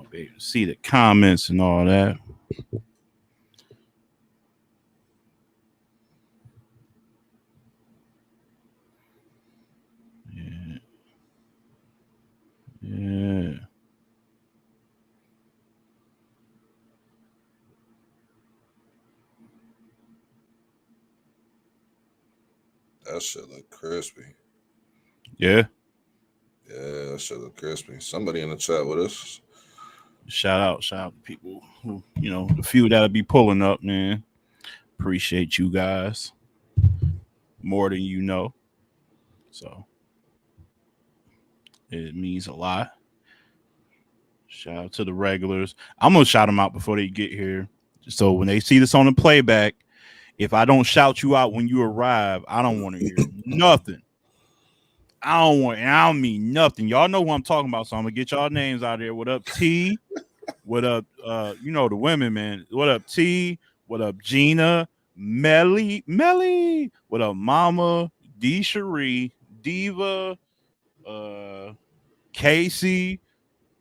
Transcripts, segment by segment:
be able to see the comments and all that. Yeah. Yeah. That shit look crispy. Yeah. Yeah, that shit look crispy. Somebody in the chat with us. Shout out to people who, the few that'll be pulling up, man. Appreciate you guys more than you know. So it means a lot. Shout out to the regulars. I'm gonna shout them out before they get here. So when they see this on the playback, if I don't shout you out when you arrive, I don't want to hear nothing. I don't mean nothing. Y'all know who I'm talking about, so I'm gonna get y'all names out there. What up, T? What up, the women, man? What up, T? What up, Gina? Melly? What up, Mama? D Cherie, Diva, Casey.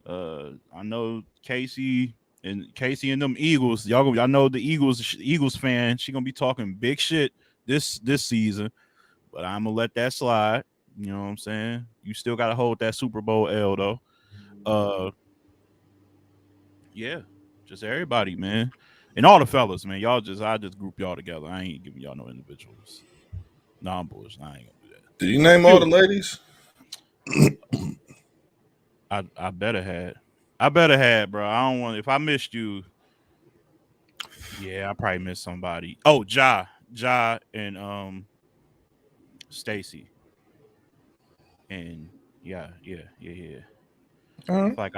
I know Casey and them Eagles. Y'all know the Eagles fan. She gonna be talking big shit this season, but I'm gonna let that slide. You know what I'm saying? You still gotta hold that Super Bowl L though. Yeah, just everybody, man, and all the fellas, man. I just group y'all together. I ain't giving y'all no individuals. No, I'm bullshit. I ain't gonna do that. Did you name all the ladies? I better had, bro. I don't want if I missed you. Yeah, I probably missed somebody. Oh, Ja, and Stacy, and yeah. I feel like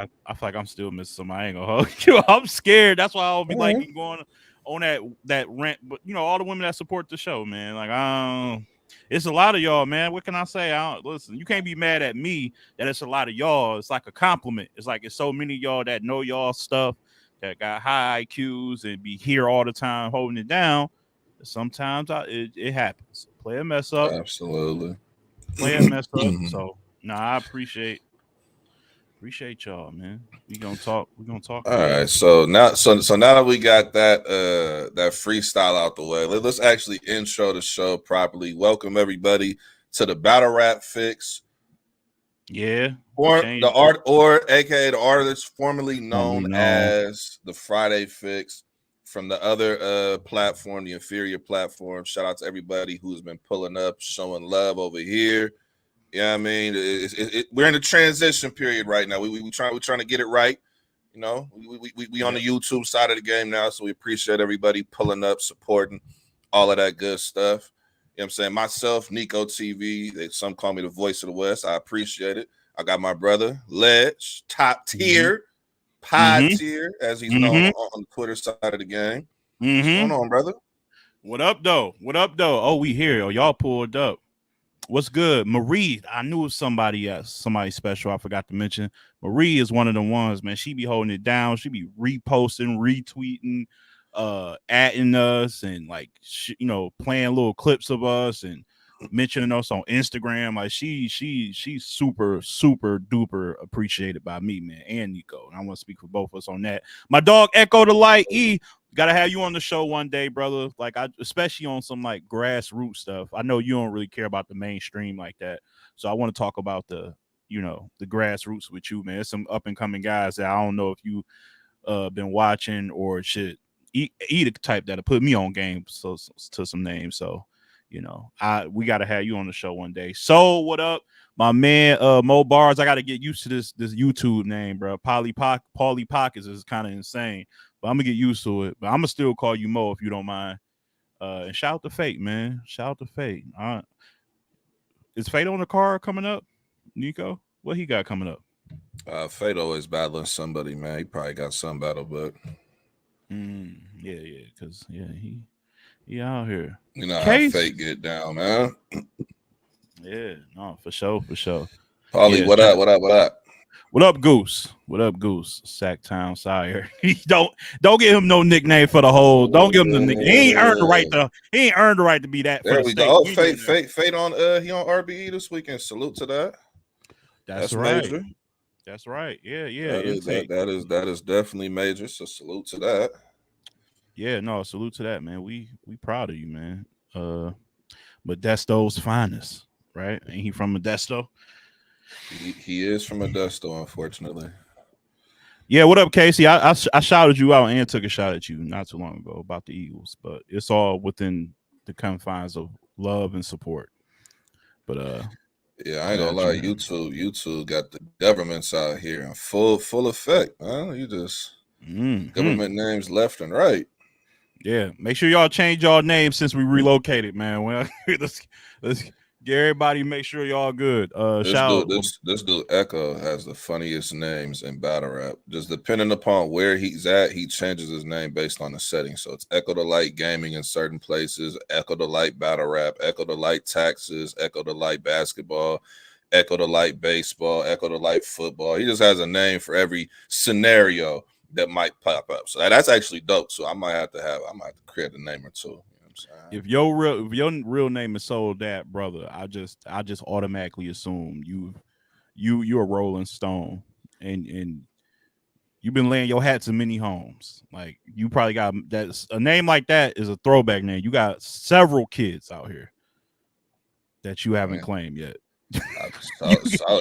I'm still missing somebody. I ain't gonna hug you. I'm scared. That's why I'll be like going on that rant. But all the women that support the show, man. Like it's a lot of y'all, man. What can I say? Listen, you can't be mad at me that it's a lot of y'all. It's like a compliment. It's like it's so many of y'all that know y'all stuff, that got high IQs and be here all the time holding it down. Sometimes it happens. Play a mess up. Absolutely. Play a mess up. So I appreciate y'all, man. We gonna talk. All right. So now that we got that freestyle out the way, let's actually intro the show properly. Welcome everybody to the Battle Rap Fix. Yeah. AKA the artist formerly known as the Friday Fix from the other platform, the inferior platform. Shout out to everybody who's been pulling up, showing love over here. Yeah, I mean, we're in the transition period right now. We're trying to get it right. We on the YouTube side of the game now, so we appreciate everybody pulling up, supporting, all of that good stuff. You know what I'm saying? Myself, Nico TV, some call me the voice of the West. I appreciate it. I got my brother, Ledge, top tier, pod tier, as he's known on the Twitter side of the game. What's going on, brother? What up, though? Oh, we here. Oh, y'all pulled up. What's good? Marie, I knew it was somebody else, somebody special. I forgot to mention. Marie is one of the ones, man. She be holding it down. She be reposting, retweeting, adding us, and like, playing little clips of us and mentioning us on Instagram. Like she's super, super duper appreciated by me, man, and Nico. And I want to speak for both of us on that. My dog Echo the Light E. Gotta have you on the show one day, brother. Like especially on some like grassroots stuff. I know you don't really care about the mainstream like that, so I want to talk about the grassroots with you, man. There's some up and coming guys that I don't know if you been watching or shit. Either type that'll put me on game to some names. So we gotta have you on the show one day. So what up, my man? Mo Bars. I gotta get used to this YouTube name, bro. Paulie Pockets is kind of insane. But I'm gonna get used to it. But I'm gonna still call you Mo if you don't mind. And shout out to Fate, man. Shout out to Fate. Is Fate on the card coming up, Nico? What he got coming up? Fate always battling somebody, man. He probably got some battle book. Yeah, because he out here. You know how Fate get down, man. Yeah, no, for sure. Paulie, what up? What up, Goose? Sacktown Sire. Don't give him no nickname for the whole. Don't give him the nickname. He ain't earned the right to be that. There we go. Oh, Fate on he on RBE this weekend. Salute to that. That's right. Major. That's right. Yeah. That is definitely major. So salute to that. Yeah, no, salute to that, man. We proud of you, man. Modesto's finest, right? Ain't he from Modesto? He is from Modesto, unfortunately. Yeah, what up, Casey? I shouted you out and took a shot at you not too long ago about the Eagles, but it's all within the confines of love and support. But yeah, I ain't gonna lie, YouTube got the governments out here in full effect, man. You just government names left and right. Yeah, make sure y'all change y'all names since we relocated, man. Well, let's get everybody. Make sure y'all good. This dude Echo has the funniest names in battle rap. Just depending upon where he's at, he changes his name based on the setting. So it's Echo the Light Gaming in certain places, Echo the Light Battle Rap, Echo the Light Taxes, Echo the Light Basketball, Echo the Light Baseball, Echo the Light Football. He just has a name for every scenario that might pop up. So that's actually dope. So I might have to create a name or two. If your real name is Soul Dad, brother, I just automatically assume you're a Rolling Stone and you've been laying your hats in many homes. Like you probably got that's a name like that is a throwback name. You got several kids out here that you haven't claimed yet.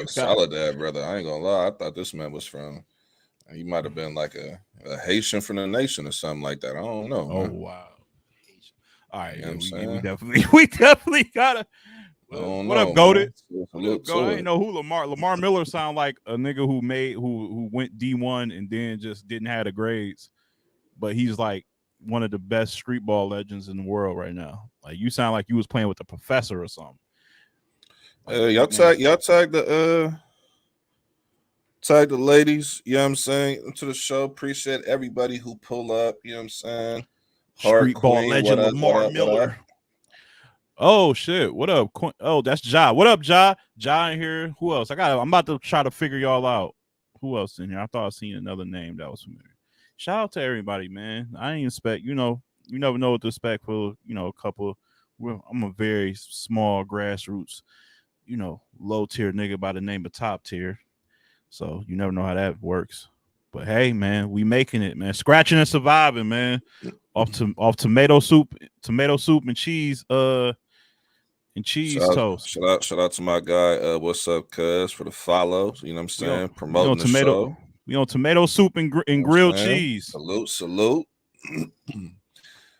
Solid dad, brother. I ain't gonna lie. I thought this man was from. He might have been like a Haitian from the nation or something like that. I don't know. Oh man. Wow. All right, You know we definitely gotta. What up, Goated? I ain't know who Lamar Miller sound like a nigga who went D1 and then just didn't have the grades, but he's like one of the best street ball legends in the world right now. Like you sound like you was playing with the professor or something. Like, y'all tag the ladies, you know what I'm saying, to the show. Appreciate everybody who pull up, you know what I'm saying. Street ball legend Lamar Miller. Oh shit! What up? Oh, that's Ja. What up, Ja? Ja in here. Who else? I'm about to try to figure y'all out. Who else in here? I thought I seen another name that was familiar. Shout out to everybody, man. I ain't expect. You never know what to expect for. A couple. I'm a very small grassroots, low tier nigga by the name of top tier. So you never know how that works. But hey, man, we making it, man. Scratching and surviving, man. Off tomato soup and cheese. And cheese toast. Shout out to my guy. What's up, cuz, for the follows. You know what I'm saying? Promoting the show. We on tomato soup and grilled cheese. Salute.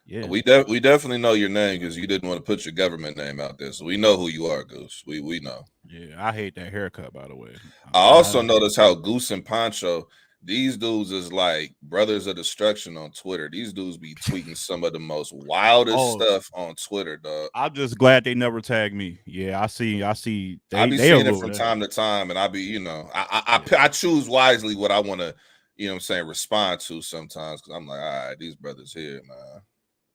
Yeah. We definitely know your name because you didn't want to put your government name out there. So we know who you are, Goose. We know. Yeah, I hate that haircut, by the way. I also noticed how Goose and Poncho, these dudes is like brothers of destruction on Twitter. These dudes be tweeting some of the most wildest stuff on Twitter, dog. I'm just glad they never tagged me. Yeah, I see. I be seeing it from time to time, and I be, I choose wisely what I want to, respond to sometimes because I'm like, all right, these brothers here, man.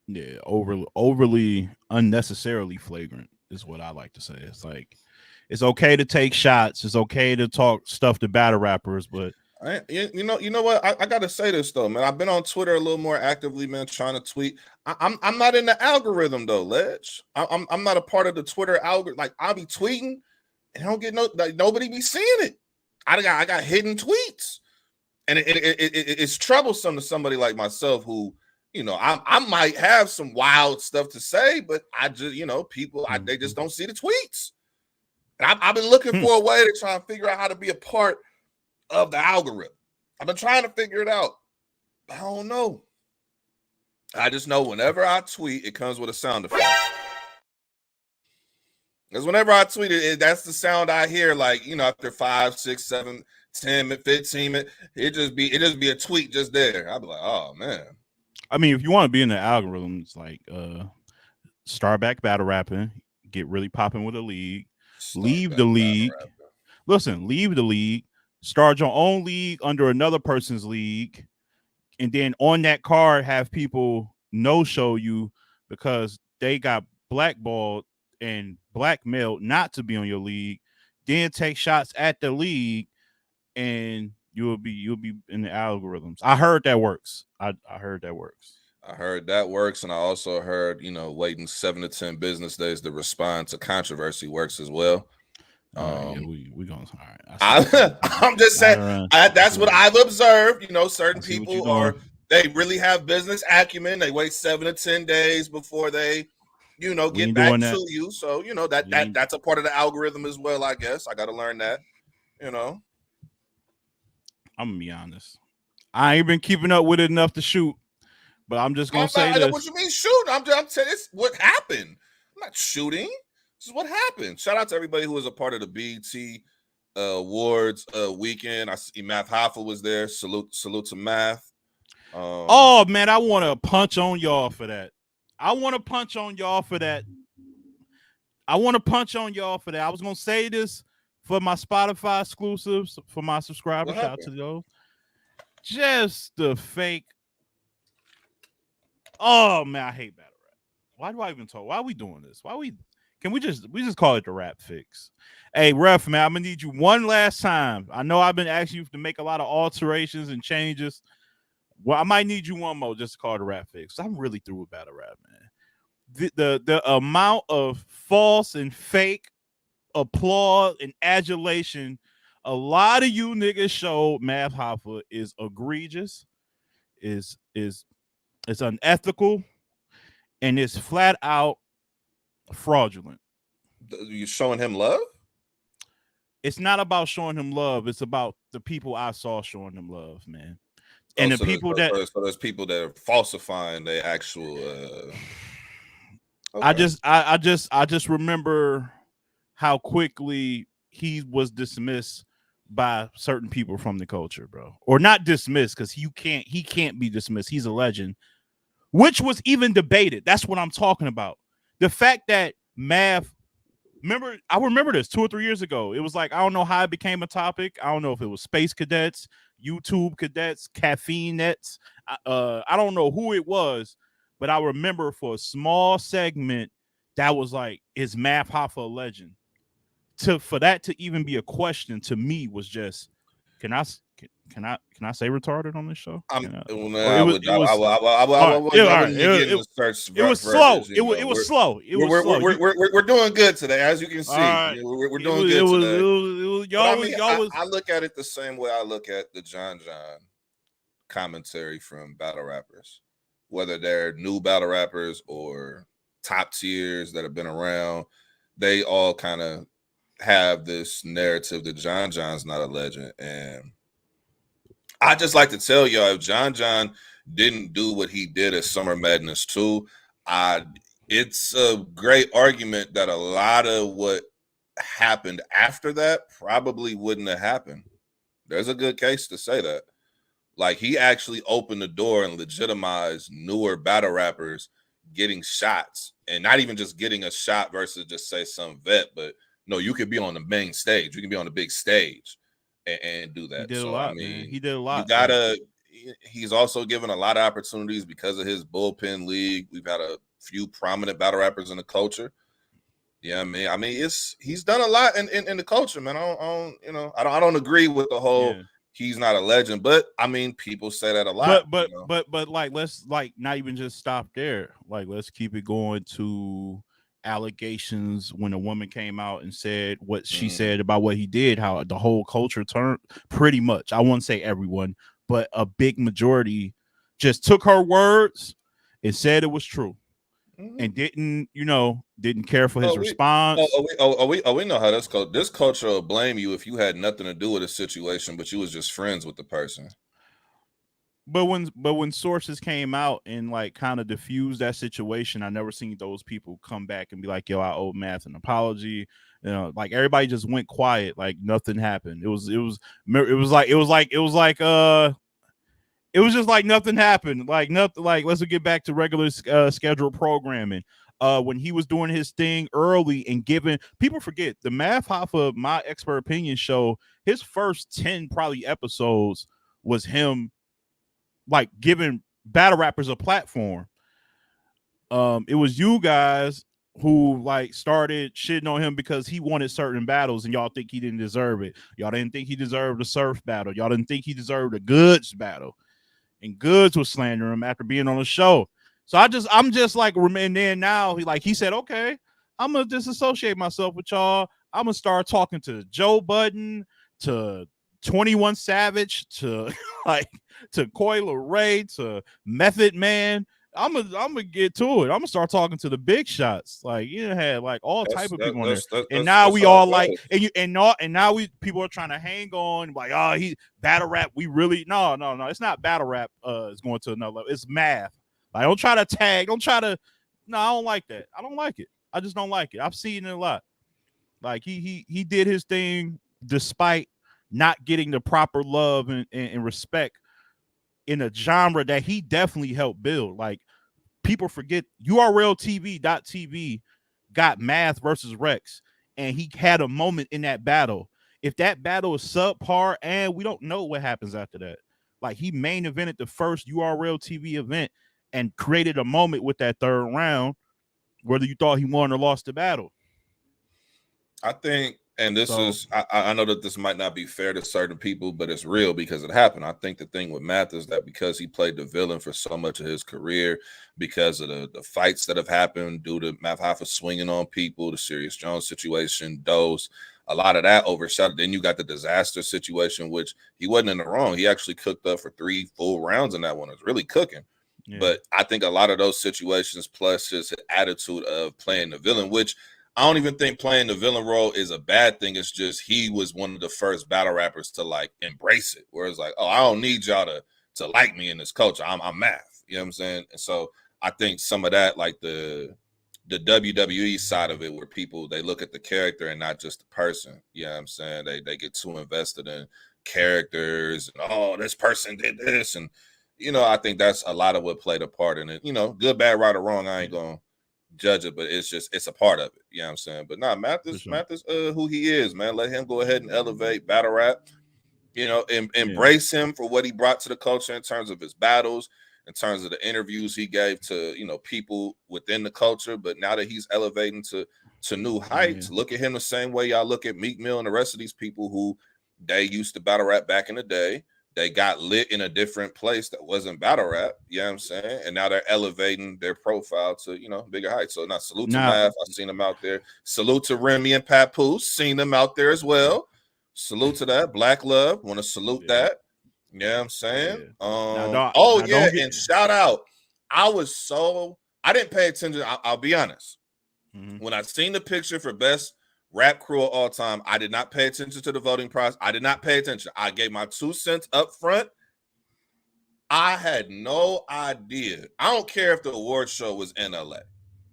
Yeah, overly unnecessarily flagrant is what I like to say. It's like it's okay to take shots. It's okay to talk stuff to battle rappers, but you know what? I gotta say this though, man. I've been on Twitter a little more actively, man, trying to tweet. I'm not in the algorithm though, Ledge. I'm not a part of the Twitter algorithm. Like I'll be tweeting and I don't get nobody be seeing it. I got hidden tweets, and it's troublesome to somebody like myself who, I might have some wild stuff to say, but I just, people they just don't see the tweets. And I've been looking for a way to try and figure out how to be a part of the algorithm. I've been trying to figure it out. I don't know. I just know whenever I tweet, it comes with a sound effect. Because whenever I tweet it, that's the sound I hear. Like, after 5, 6, 7, 10, 15, it just be a tweet just there. I'll be like, oh man. I mean, if you want to be in the algorithm, it's like start back battle rapping, get really popping with a league, leave the league. Listen, leave the league. Start your own league under another person's league, and then on that card have people no-show you because they got blackballed and blackmailed not to be on your league. Then take shots at the league, and you'll be in the algorithms. I heard that works. I heard that works. I heard that works, and I also heard waiting 7 to 10 business days to respond to controversy works as well. Yeah, we going. All right. I'm just saying that's what I've observed. Certain people they really have business acumen. They wait 7 to 10 days before they, get back to you. So that's a part of the algorithm as well. I guess I got to learn that. I'm gonna be honest. I ain't been keeping up with it enough to shoot, but I'm just gonna say this. What you mean shoot? I'm saying it's what happened. I'm not shooting. This is what happened. Shout out to everybody who was a part of the BET Awards weekend. I see Math Hoffa was there. Salute to Math. Oh man, I want to punch on y'all for that. I want to punch on y'all for that. I was gonna say this for my Spotify exclusives for my subscribers. Shout out to those. Just the fake. Oh man, I hate battle rap. Why do I even talk? Why are we doing this? Can we just call it the rap fix? Hey, ref, man, I'm gonna need you one last time. I know I've been asking you to make a lot of alterations and changes. Well, I might need you one more just to call it the rap fix. I'm really through with battle rap, man. The amount of false and fake applause and adulation a lot of you niggas showed Math Hoffa is egregious, is unethical, and it's flat out fraudulent. You showing him love? It's not about showing him love. It's about the people I saw showing him love, man. And the people there's people that are falsifying the actual. Okay. I just remember how quickly he was dismissed by certain people from the culture, bro. Or not dismissed, because he can't be dismissed. He's a legend, which was even debated. That's what I'm talking about. The fact that Math, I remember this 2 or 3 years ago. It was like, I don't know how it became a topic. I don't know if it was space cadets, YouTube cadets, caffeine nets. I don't know who it was, but I remember for a small segment that was like, is Math Hoffa a legend? For that to even be a question to me was just, can I say retarded on this show? It was slow. It was slow. We're doing good today, as you can see. We're doing good today. I look at it the same way I look at the John commentary from battle rappers, whether they're new battle rappers or top tiers that have been around. They all kind of have this narrative that John's not a legend. And I just like to tell y'all, if John didn't do what he did at Summer Madness 2, it's a great argument that a lot of what happened after that probably wouldn't have happened. There's a good case to say that. Like, he actually opened the door and legitimized newer battle rappers getting shots, and not even just getting a shot versus just say some vet, but no, you could be on the main stage. You can be on the big stage and do that. He did a lot, man. He did a lot. He's also given a lot of opportunities because of his bullpen league. We've had a few prominent battle rappers in the culture. Yeah, I mean, he's done a lot in the culture, man. I don't agree with the whole he's not a legend, but I mean, people say that a lot. But like, let's like not even just stop there. Like, let's keep it going to allegations when a woman came out and said what she said about what he did, how the whole culture turned, pretty much, I won't say everyone, but a big majority just took her words and said it was true, and didn't care for his response. We know how this culture will blame you if you had nothing to do with a situation, but you was just friends with the person. But when sources came out and like kind of diffused that situation, I never seen those people come back and be like, "Yo, I owe Math an apology." Like everybody just went quiet, like nothing happened. It was just like nothing happened. Like nothing. Like, let's get back to regular scheduled programming. When he was doing his thing early and giving, people forget the Math Hoffa My Expert Opinion show. His first 10 probably episodes was him like giving battle rappers a platform. It was you guys who like started shitting on him because he wanted certain battles, and y'all think he didn't deserve it. Y'all didn't think he deserved a Surf battle. Y'all didn't think he deserved a Goods battle, and Goods was slandering him after being on the show. So I'm just like, and then now he said, okay, I'm gonna disassociate myself with y'all. I'm gonna start talking to Joe Budden, to 21 Savage, to like to Coi Leray, to Method Man. I'm gonna get to it. I'm gonna start talking to the big shots. Like you had like all type of people on there, and now we all like, and now we people are trying to hang on like, oh, he battle rap. We really no. It's not battle rap. It's going to another level. It's math. Like don't try to tag. Don't try to. No, I don't like that. I don't like it. I just don't like it. I've seen it a lot. Like he did his thing despite not getting the proper love and respect in a genre that he definitely helped build. Like people forget Urltv.tv got Math versus Rex, and he had a moment in that battle. If that battle is subpar, and we don't know what happens after that. Like he main evented the first Urltv event and created a moment with that third round, whether you thought he won or lost the battle. I think, and this is, I know that this might not be fair to certain people, but it's real because it happened. I think the thing with Math is that because he played the villain for so much of his career, because of the fights that have happened due to Math Hoffa swinging on people, the Serious Jones situation, Dose, a lot of that overshadowed. Then you got the disaster situation, which he wasn't in the wrong. He actually cooked up for 3 full rounds in that one. It was really cooking. Yeah. But I think a lot of those situations, plus his attitude of playing the villain, which I don't even think playing the villain role is a bad thing. It's just he was one of the first battle rappers to like embrace it. Where it's like, oh, I don't need y'all to like me in this culture. I'm Math. You know what I'm saying? And so I think some of that, like the WWE side of it, where people they look at the character and not just the person. You know what I'm saying? They get too invested in characters and oh, this person did this, and I think that's a lot of what played a part in it. Good, bad, right, or wrong. I ain't gonna judge it, but it's a part of it. You know what I'm saying? But nah, Math is who he is, man. Let him go ahead and elevate battle rap. Embrace him for what he brought to the culture in terms of his battles, in terms of the interviews he gave to people within the culture. But now that he's elevating to new heights, look at him the same way y'all look at Meek Mill and the rest of these people who they used to battle rap back in the day. They got lit in a different place that wasn't battle rap, you know what I'm saying? And now they're elevating their profile to, bigger heights. So now salute to Math. I've seen them out there. Salute to Remy and Papoose. Seen them out there as well. Salute to that. Black Love. Want to salute that. You know what I'm saying? And shout out. I didn't pay attention. I'll be honest. Mm-hmm. When I seen the picture for best rap crew of all time, I did not pay attention to the voting process. I did not pay attention. I gave my 2 cents up front. I had no idea. I don't care if the award show was in LA.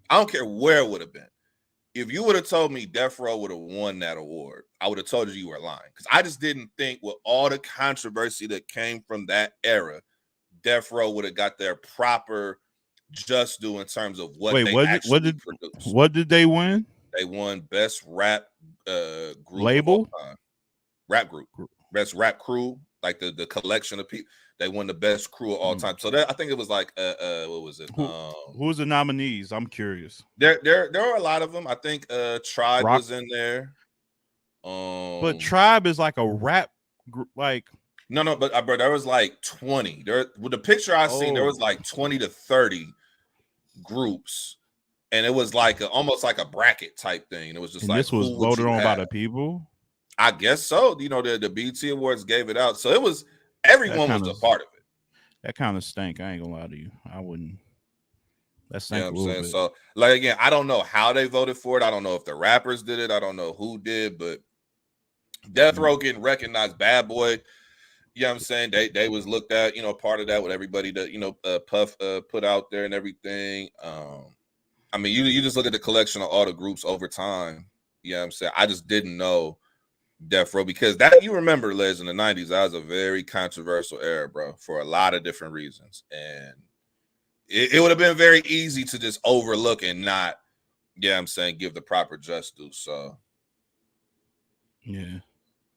I don't care where it would have been. If you would have told me Death Row would have won that award, I would have told you were lying. Because I just didn't think with all the controversy that came from that era, Death Row would have got their proper just due in terms of what they actually produced. What did they win? They won best rap group label, rap group, best rap crew, like the collection of people. They won the best crew of all time. So I think it was like what was it? Who's the nominees? I'm curious. There are a lot of them. I think Tribe was in there. But Tribe is like a rap group, like. No, but bro, there was like 20. With the picture I seen, there was like 20 to 30 groups. And it was like almost like a bracket type thing. It was just this was voted on by the people. I guess so. The BET Awards gave it out, so it was everyone was a part of it. That kind of stank. I ain't gonna lie to you. I wouldn't. That stank. You know what I'm saying? So, like again, I don't know how they voted for it. I don't know if the rappers did it. I don't know who did, but Death Row getting recognized, Bad Boy. You know what I'm saying? They was looked at. Part of that with everybody that Puff put out there and everything. I mean, you just look at the collection of all the groups over time. You know what I'm saying? I just didn't know Death Row because that you remember, Les, in the 90s, that was a very controversial era, bro, for a lot of different reasons. And it would have been very easy to just overlook and not, I'm saying, give the proper justice. So, yeah.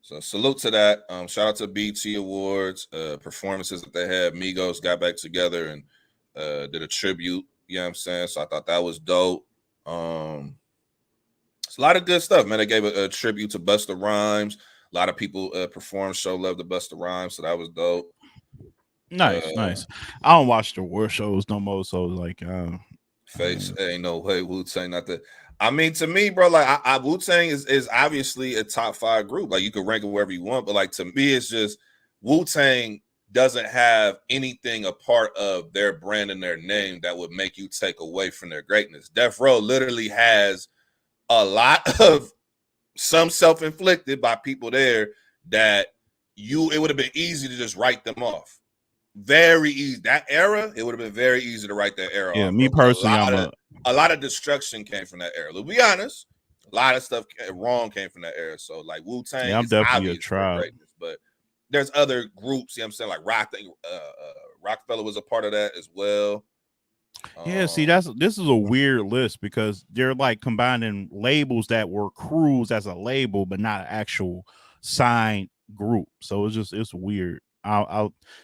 So salute to that. Shout out to BT Awards, performances that they had. Migos got back together and did a tribute. You know what I'm saying? So I thought that was dope. It's a lot of good stuff, man. They gave a tribute to Busta Rhymes. A lot of people performed Show Love to Busta Rhymes, so that was dope. Nice. I don't watch the war shows no more, so like Face ain't no way Wu-Tang not that. I mean, to me, bro, like Wu-Tang is obviously a top 5 group. Like you can rank it wherever you want, but like to me, it's just Wu-Tang doesn't have anything a part of their brand and their name that would make you take away from their greatness. Death Row literally has a lot of some self-inflicted by people there that it would have been easy to just write them off. Very easy. That era, it would have been very easy to write that era off. Me personally, a lot of destruction came from that era. To be honest, a lot of stuff wrong came from that era. So like Wu-Tang, I'm is definitely a obvious tribe. greatness, but there's other groups. You know what I'm saying? Like Rockefeller was a part of that as well. Yeah, see, this is a weird list because they're like combining labels that were crews as a label, but not an actual signed group. So it's weird.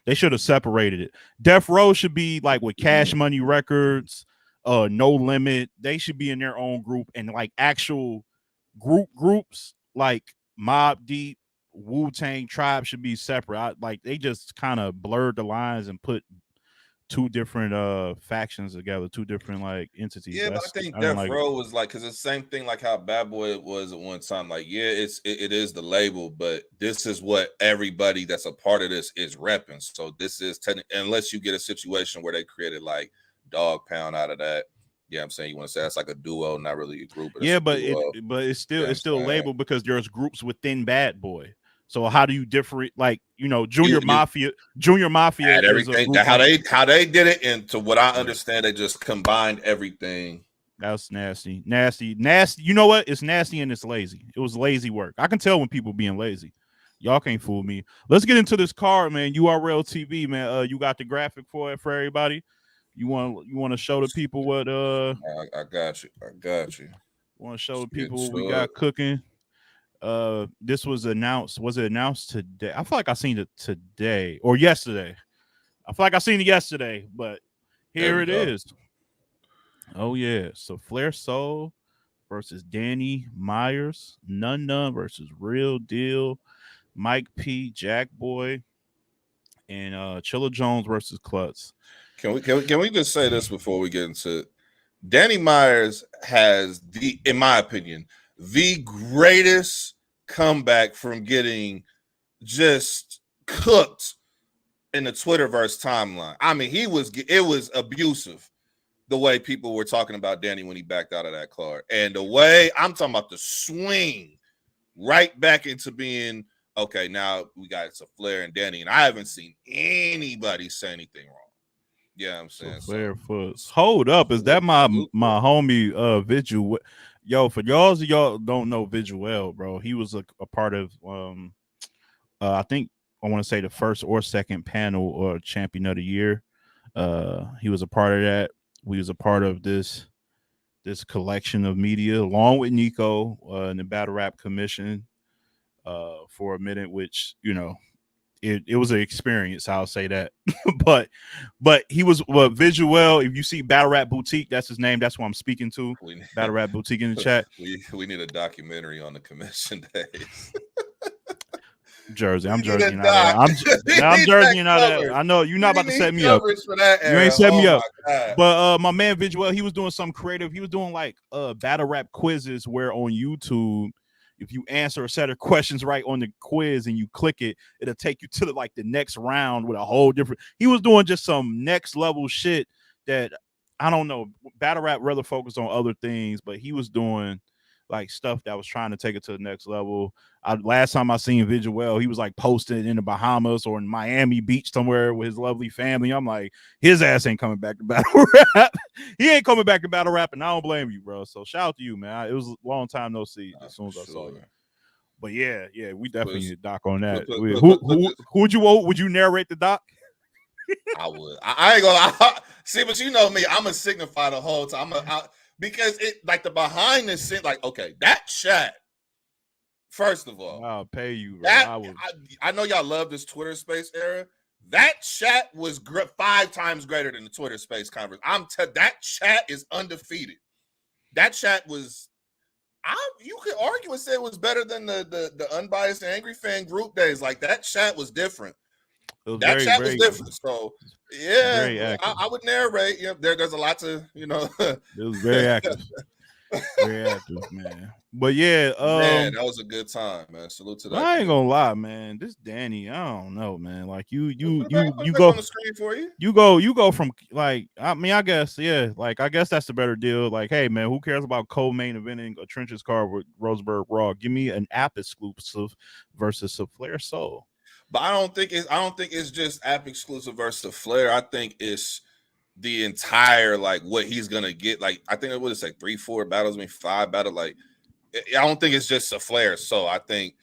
They should have separated it. Death Row should be like with Cash Money Records, No Limit. They should be in their own group, and like actual groups like Mobb Deep, Wu-Tang Tribe should be separate. Like they just kind of blurred the lines and put two different factions together, two different like entities. Yeah, but I think Death Row was like, because it's the same thing like how Bad Boy was at one time. Like, yeah, it is the label, but this is what everybody that's a part of this is repping. So this is unless you get a situation where they created like Dog Pound out of that. Yeah, I'm saying you want to say that's like a duo, not really a group. But yeah, but it's still a label because there's groups within Bad Boy. So how do you differentiate? Like, you know, Junior Mafia had everything. How they did it, and to what I understand, they just combined everything. That's nasty. You know what? It's nasty and it's lazy. It was lazy work. I can tell when people being lazy. Y'all can't fool me. Let's get into this card, man. Urltv, man. You got the graphic for it for everybody. You want to show the people what? I got you. Want to show the people what we got cooking? This was announced. Was it announced today? I feel like I seen it today or yesterday. I feel like I seen it yesterday, but here it is. Oh yeah. So Flair Soul versus Danny Myers, None versus Real Deal, Mike P, Jack Boy, and Chilla Jones versus Klutz. Can we just say this before we get into it? Danny Myers has in my opinion, the greatest comeback from getting just cooked in the Twitterverse timeline. I mean, it was abusive the way people were talking about Danny when he backed out of that card. And the way I'm talking about the swing right back into being, okay, now we got it's a Flair and Danny, and I haven't seen anybody say anything wrong. Yeah, I'm saying Flair Foots. Hold up, is that my homie Vigil? Yo, for y'all don't know Vigil, bro. He was a part of I think I want to say the first or second panel or champion of the year. He was a part of that. We was a part of this collection of media along with Nico in the Battle Rap Commission for a minute, which, you know, it was an experience, I'll say that. but he was Visual. If you see Battle Rap Boutique, that's his name. That's what I'm speaking to. Battle Rap Boutique in the chat. We need a documentary on the commission days. Jersey. I'm Jerseying out of there. I'm Jerseying out of there. I know you're not about to set me up. You ain't set me up. But my man Visual, he was doing something creative. He was doing like battle rap quizzes where on YouTube, if you answer a set of questions right on the quiz and you click it, it'll take you to the next round with a whole different. He was doing just some next level shit that I don't know. Battle rap rather focused on other things, but he was doing like stuff that was trying to take it to the next level. Last time I seen Visual, he was like posted in the Bahamas or in Miami Beach somewhere with his lovely family. I'm like, his ass ain't coming back to battle rap. He ain't coming back to battle rap, and I don't blame you, bro. So shout out to you, man. It was a long time no see. As soon as I saw you. But yeah, we definitely need a doc on that. Who would you vote? Would you narrate the doc? I would. I ain't gonna see, but you know me, I'm a signify the whole time. Because it like the behind the scene, like, okay, that chat. First of all, I'll pay you, bro. I know y'all love this Twitter space era. That chat was 5 times greater than the Twitter space conference. That chat is undefeated. That chat was, you could argue and say it was better than the unbiased and angry fan group days. Like that chat was different. That chat was different. So yeah, I would narrate. Yeah, there's a lot to, you know. It was very active. Very active, man. But yeah, Man, that was a good time, man. Salute to that I ain't community. gonna lie, man. This Danny, I don't know, man. Like you Put it back on the screen for you. You go from like, I mean, I guess, yeah, like I guess that's the better deal. Like, hey man, who cares about co-main eventing a Trenches card with Roseburg Raw? Give me an app exclusive versus a Flair Soul. But I don't think it's just app exclusive versus Flair. I think it's the entire, like, what he's gonna get. Like, I think it was like 3-4 battles, I mean 5 battles. Like, I don't think it's just a Flair. So I think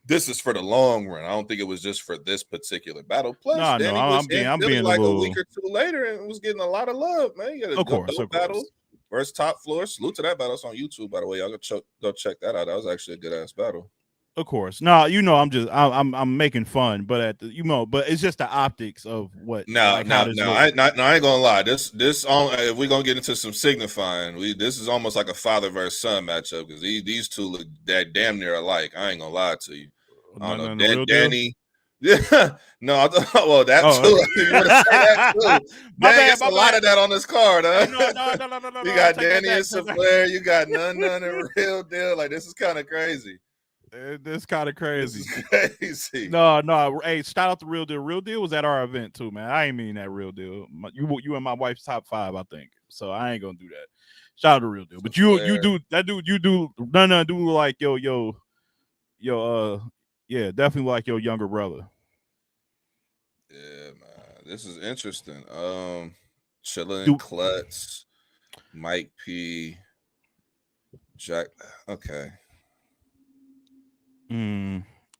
this is for the long run. I don't think it was just for this particular battle. Plus, No, Danny was I'm being like a little... a week or two later and was getting a lot of love, man. He had a good battle. First top floor. Salute to that battle. It's on YouTube, by the way. Y'all go check that out. That was actually a good ass battle. Of course. No, I'm making fun, but at the, but it's just the optics of what. I ain't gonna lie. This if we're gonna get into some signifying, this is almost like a father versus son matchup because these two look that damn near alike. I ain't gonna lie to you. I don't know. Danny. Yeah, no, well, that too. You want to say that too? There's a lot of that on this card, huh? No. You got Danny and Flair. You got none and Real Deal. Like, this is kind of crazy. This kind of crazy. This is crazy. No. Hey, shout out to Real Deal. Real Deal was at our event too, man. I ain't mean that Real Deal. You and my wife's top 5, I think. So I ain't gonna do that. Shout out to Real Deal. But you do that, dude. You do none do like yo. Yeah, definitely like your younger brother. Yeah, man. This is interesting. Chillin', Klutz, Mike P, Jack. Okay.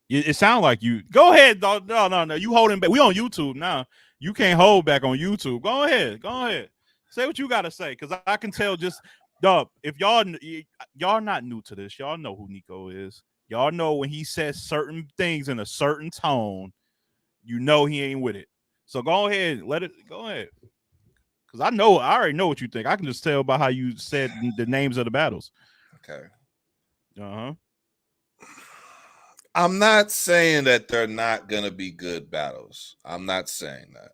It sounds like you. Go ahead, dog. No. You holding back. We on YouTube now. You can't hold back on YouTube. Go ahead. Say what you gotta say, because I can tell. Just, dog. If y'all not new to this, y'all know who Nico is. Y'all know when he says certain things in a certain tone, you know he ain't with it. So go ahead, go ahead. Because I already know what you think. I can just tell by how you said the names of the battles. Okay. Uh-huh. I'm not saying that they're not going to be good battles. I'm not saying that.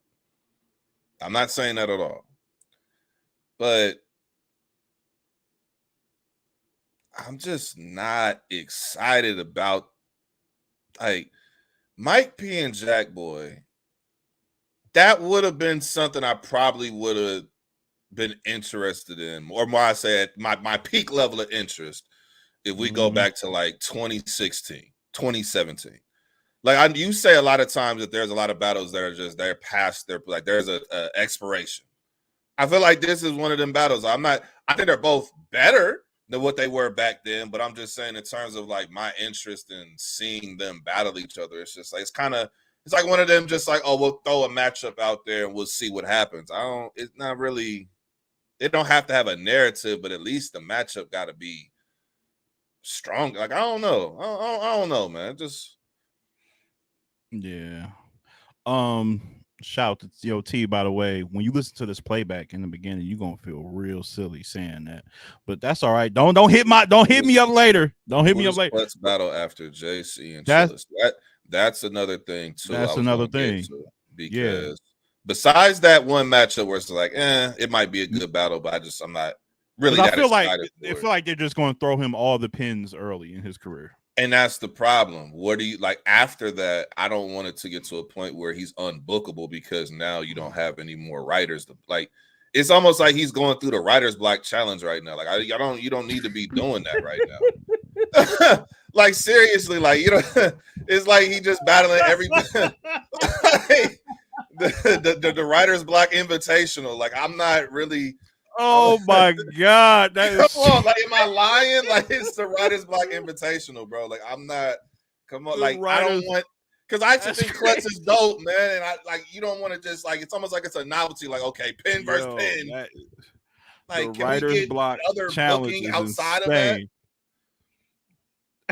I'm not saying that at all. But I'm just not excited about, like, Mike P and Jack Boy. That would have been something I probably would have been interested in, or more I say at my peak level of interest, if we go back to like 2016, 2017. Like, you say a lot of times that there's a lot of battles that are just, they're past their, like, there's a expiration. I feel like this is one of them battles. I think they're both better than what they were back then, but I'm just saying in terms of like my interest in seeing them battle each other, it's just like, it's like one of them just like, oh, we'll throw a matchup out there and we'll see what happens. It's not really, it don't have to have a narrative, but at least the matchup got to be strong. Like, I don't know. I don't know, man. Just. Yeah. Shout out to T, by the way. When you listen to this playback in the beginning, you're gonna feel real silly saying that. But that's all right. Don't hit me up later. Don't hit me up later. Let's battle after JC and Chillis. That's another thing too. That's another thing. Because besides that one matchup where it's like, it might be a good battle, but I'm not really that excited. I feel like they're just going to throw him all the pins early in his career. And that's the problem. What do you like after that? I don't want it to get to a point where he's unbookable because now you don't have any more writers. Like, it's almost like he's going through the writer's block challenge right now. Like, you don't need to be doing that right now. Like, seriously, like, it's like he just battling everything. Like, the writer's block invitational. Like, I'm not really. Oh my God! Come on, like, am I lying? Like, it's the Writer's Block Invitational, bro. Like, I'm not. Come on, like, I don't want, because I actually think Klutz is dope, man. And I like, you don't want to just like, it's almost like it's a novelty. Like, okay, pin versus pin. Like, the Writer's Block other booking outside of that?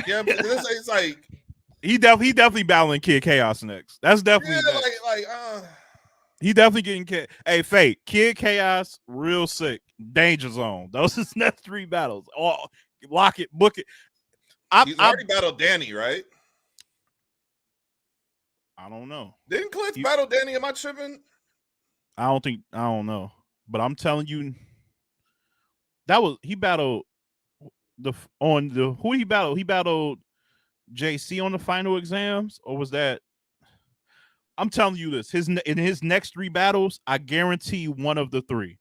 Yeah, but it's like he definitely battling Kid Chaos next. That's definitely he definitely getting Hey, Fate, Kid Chaos, real sick. Danger Zone. Those is next 3 battles. Oh, lock it, book it. He's already battled Danny, right? I don't know. Didn't Klutz battle Danny? Am I tripping? I don't know. But I'm telling you, he battled who he battled? He battled JC on the final exams, or was that? I'm telling you this. In his next 3 battles, I guarantee one of the 3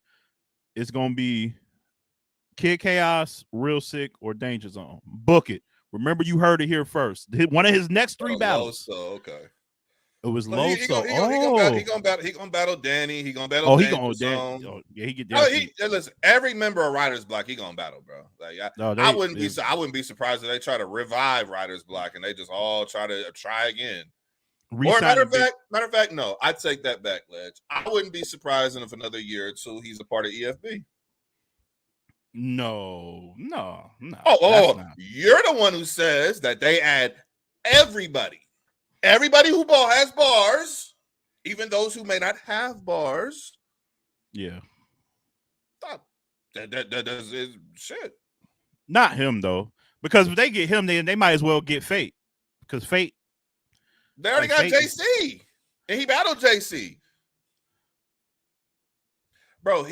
is gonna be Kid Chaos, Real Sick, or Danger Zone. Book it. Remember, you heard it here first. One of his next 3 battles. Okay. It was But low. he gonna battle Danny. He gonna battle Danger Zone. Yeah, he get that. Listen, every member of Writer's Block, he gonna battle, bro. Like I wouldn't be surprised if they try to revive Writer's Block and they just all try again. Or matter of fact, no, I take that back, Ledge. I wouldn't be surprised if another year or 2 he's a part of EFB. No. Oh, you're the one who says that they add everybody who has bars, even those who may not have bars. Yeah. That does shit. Not him though, because if they get him, they might as well get Fate, because Fate. They already got JC, and he battled JC. Bro,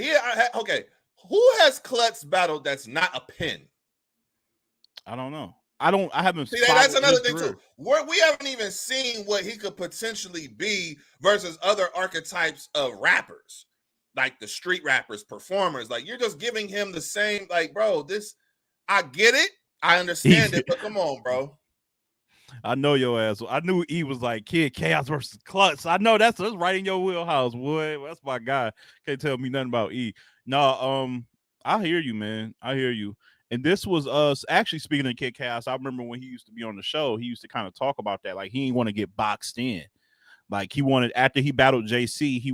okay. Who has Klutz battled that's not a pin? I don't know. I haven't. See, that's another thing too. We haven't even seen what he could potentially be versus other archetypes of rappers, like the street rappers, performers. Like, you're just giving him the same. Like, bro, I get it, I understand it, but come on, bro. I know your ass. I knew E was like Kid Chaos versus Klutz. I know that's right in your wheelhouse, boy. That's my guy. Can't tell me nothing about E. No, I hear you, man. I hear you. And this was us actually, speaking of Kid Chaos. I remember when he used to be on the show, he used to kind of talk about that. Like, he didn't want to get boxed in. Like, he wanted, after he battled JC, he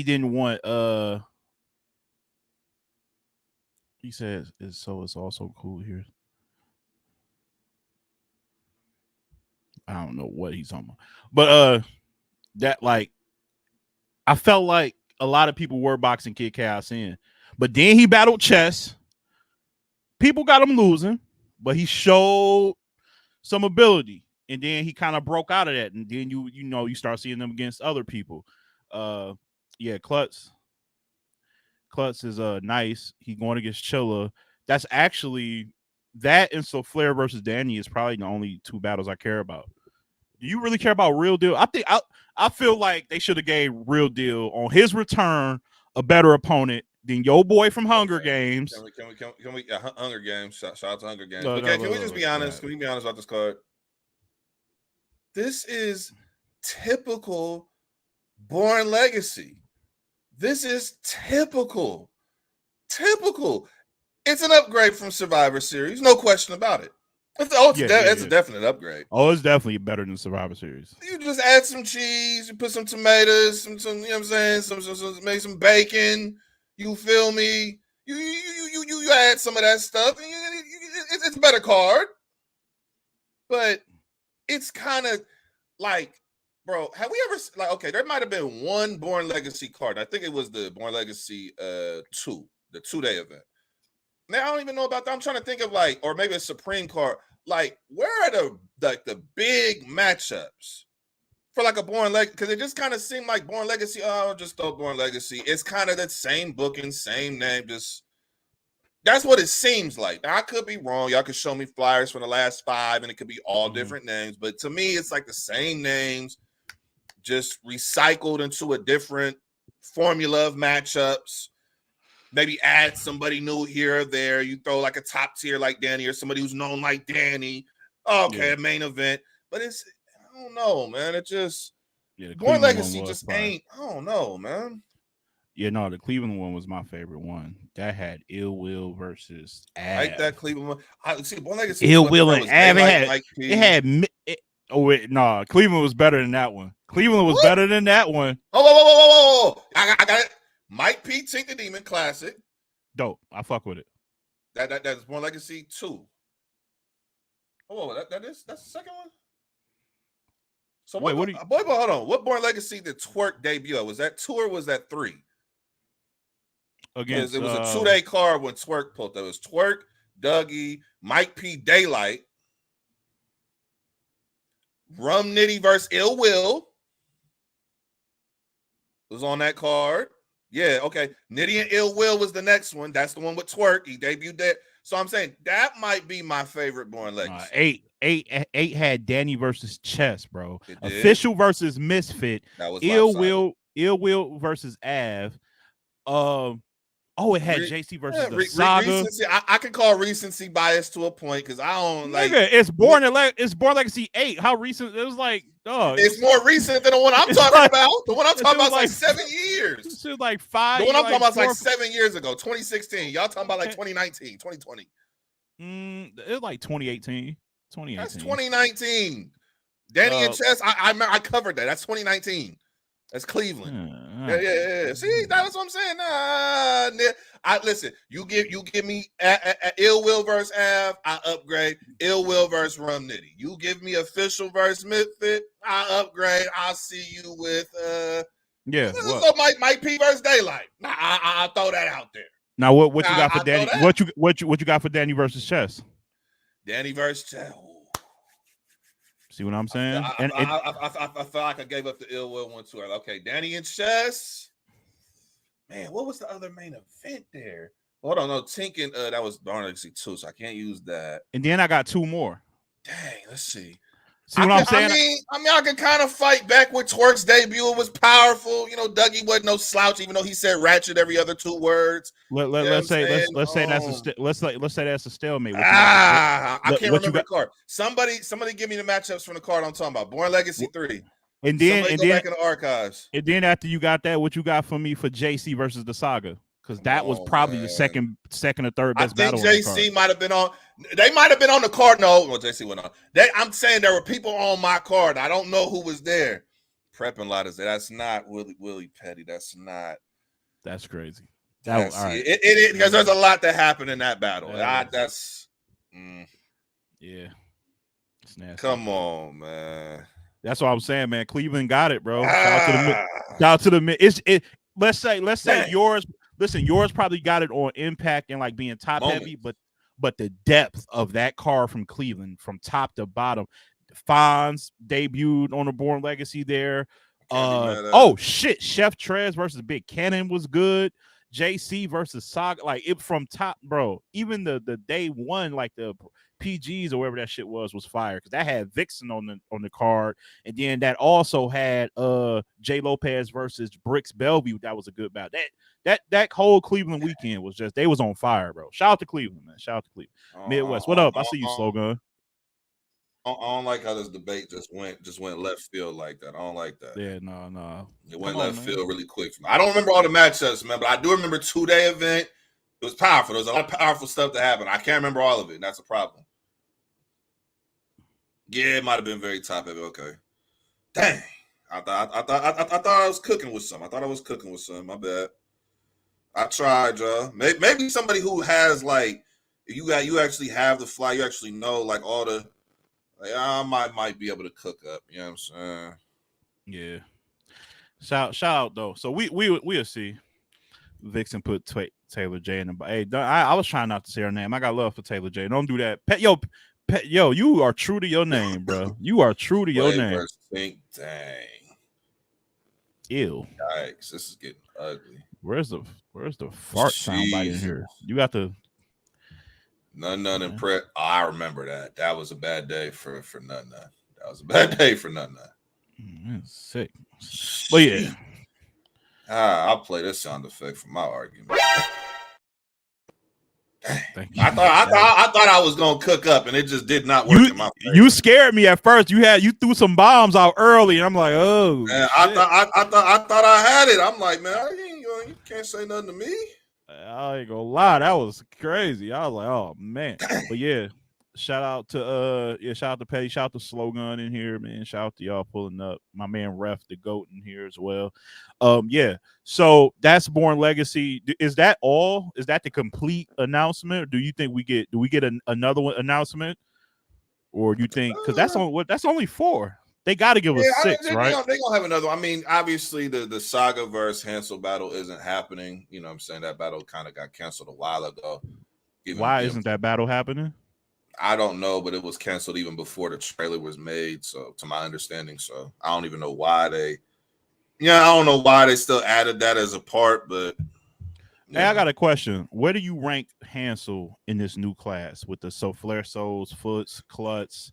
didn't want he says it's also cool here. I don't know what he's talking about. But that, like, I felt like a lot of people were boxing Kid Chaos in. But then he battled Chess. People got him losing, but he showed some ability. And then he kind of broke out of that. And then you start seeing them against other people. Yeah, Klutz is nice. He going against Chilla. That's actually, that and so Flair versus Danny is probably the only 2 battles I care about. Do you really care about Real Deal? I feel like they should have gave Real Deal on his return a better opponent than your boy from Hunger Games. Can we Hunger Games? Shout out to Hunger Games. Can we just be honest? Can we be honest about this card? This is typical Born Legacy. This is typical. It's an upgrade from Survivor Series, no question about it. It's a definite upgrade. Oh, it's definitely better than Survivor Series. You just add some cheese, you put some tomatoes, some you know what I'm saying, some make some bacon. You feel me? You add some of that stuff. It's a better card, but it's kind of like, bro, have we ever, like, okay, there might have been one Born Legacy card. I think it was the Born Legacy 2, the 2-day event. Now, I don't even know about that. I'm trying to think of, like, or maybe a Supreme card. Like, where are the big matchups for like a Born Legacy? Because it just kind of seemed like Born Legacy, just throw Born Legacy. It's kind of that same booking, same name. Just, that's what it seems like. Now, I could be wrong. Y'all could show me flyers from the last 5, and it could be all different names. But to me, it's like the same names, just recycled into a different formula of matchups. Maybe add somebody new here or there. You throw like a top tier like Danny or somebody who's known like Danny. Okay, main event. But it's, I don't know, man. It just, Born Legacy just ain't, I don't know, man. Yeah, no, the Cleveland one was my favorite one. That had Ill Will versus Av. I like that Cleveland one. I see Born Legacy. Ill Will and Av. Cleveland was better than that one. Cleveland was better than that one. Oh, I got it. Mike P. Tink the Demon Classic. Dope. I fuck with it. That's Born Legacy 2. Oh, that's the second one? So wait, hold on. What Born Legacy did Twerk debut? Was that 2 or was that 3? Against, it was a 2-day card when Twerk pulled. There was Twerk, Dougie, Mike P. Daylight, Rum Nitty versus Ill Will was on that card. Yeah, okay. Nitty and Ill Will was the next one. That's the one with Twerk. He debuted that. So I'm saying that might be my favorite Born Legacy. 8 had Danny versus Chess, bro. It did. Official versus Misfit. That was Ill Will versus Av. It had JC versus the Saga. Recency. I can call recency bias to a point because I don't like. Nigga, it's Born Legacy 8. How recent? It was like, it's more recent than the one I'm talking about. The one I'm talking about is like 7 years. This is like 5. The one I'm talking about is like 7 years ago, 2016. Y'all talking about like 2019, 2020. It was like 2018. That's 2019. Danny and Chess. I covered that. That's 2019. That's Cleveland. Yeah. See, that's what I'm saying. Listen. You give me Ill Will versus Av, I upgrade. Ill Will versus Rum Nitty. You give me Official versus Misfit, I upgrade. I'll see you with Mike P versus Daylight. I'll throw that out there. Now what you got for Danny? What you got for Danny versus Chess? Danny versus Chess. See what I'm saying? I felt like I gave up the Ill Will one too early. Okay, Danny and Chess. Man, what was the other main event there? Hold on, no, Tink and that was Born Legacy 2, so I can't use that. And then I got 2 more. Dang, let's see. See what I'm saying? I can kind of fight back with Twerk's debut. It was powerful. You know, Dougie wasn't no slouch, even though he said ratchet every other 2 words. Let's say that's a stalemate. I can't remember the card. Somebody give me the matchups from the card I'm talking about. Born Legacy 3. And then go back in the archives. And then after you got that, what you got for me for JC versus the Saga? Because that was probably the second or third best battle. I think JC might have been on. They might have been on the card. No, well, JC went on. I'm saying there were people on my card. I don't know who was there. Prepping lot is there. That's not Willie Petty. That's not. That's crazy. All right. It because there's a lot that happened in that battle. Yeah. It's nasty. Come on, man. That's what I'm saying, man. Cleveland got it, bro. Shout out to the mid. Let's say yours. Listen, yours probably got it on impact and like being top heavy, but the depth of that card from Cleveland, from top to bottom. Fonz debuted on the Born Legacy there. Chef Trez versus Big Cannon was good. JC versus Saga, like it from top, bro. Even the day one, like the PGs or whatever that shit was fire because that had Vixen on the card, and then that also had J Lopez versus Bricks Bellevue. That was a good battle. That whole Cleveland weekend was they was on fire, bro. Shout out to Cleveland, man. Shout out to Cleveland. Midwest, what up? I see you, Slogan. I don't like how this debate just went left field like that. I don't like that. Yeah, no. It went left field really quick. I don't remember all the matchups, man, but I do remember 2-day event. It was powerful. There was a lot of powerful stuff that happened. I can't remember all of it, and that's a problem. Yeah, it might have been very top heavy. Okay. Dang. I thought I was cooking with some. My bad. I tried, y'all. Maybe somebody who has like you actually have the fly, you actually know like all the I might be able to cook up. You know what I'm saying? Yeah. Shout out though. So we'll see. Vixen put Taylor J in the. Hey, I was trying not to say her name. I got love for Taylor J. Don't do that. Yo, you are true to your name, bro. You are true to your name. Dang. Ew. Yikes! This is getting ugly. Where's the fart soundbite in here? You got the. None and prep. Oh, I remember that. That was a bad day for None. That was a bad day for None. That's sick. But yeah. I'll play this sound effect for my argument. Thank you. I thought I was gonna cook up, and it just did not work in my favor. You scared me at first. You threw some bombs out early, and I'm like, oh. Man, I thought I had it. I'm like, man, you can't say nothing to me. I ain't gonna lie, that was crazy. I was like, oh man. But yeah, shout out to Petty, shout out to Slogan in here, man. Shout out to y'all pulling up. My man Ref the GOAT in here as well. Yeah. So that's Born Legacy. Is that all? Is that the complete announcement? Or do you think we get another one announcement? Or do you think because that's only 4? They got to give us 6, right? They're going to have another one. I mean, obviously, the Saga versus Hansel battle isn't happening. You know what I'm saying? That battle kind of got canceled a while ago. Why isn't that battle happening? I don't know, but it was canceled even before the trailer was made, so to my understanding. So I don't even know why I don't know why they still added that as a part, but Hey, I got a question. Where do you rank Hansel in this new class with the Flare Souls, Foots, Klutz?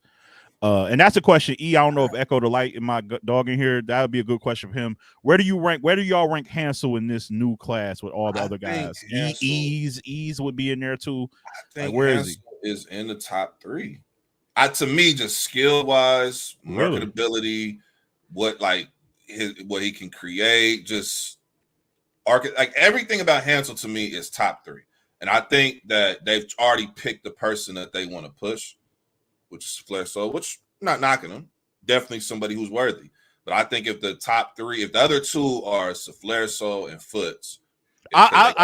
And that's a question. I don't know if Echo the Light and my dog in here. That would be a good question for him. Where do y'all rank Hansel in this new class with all the other guys? Ease would be in there too. I think where Hansel is in the top 3. To me, just skill wise, marketability, what he can create, just like everything about Hansel to me is top 3. And I think that they've already picked the person that they want to push, which is Flare Soul, which I'm not knocking him. Definitely somebody who's worthy. But I think if the top 3, if the other 2 are Flare Soul and Foots, I'm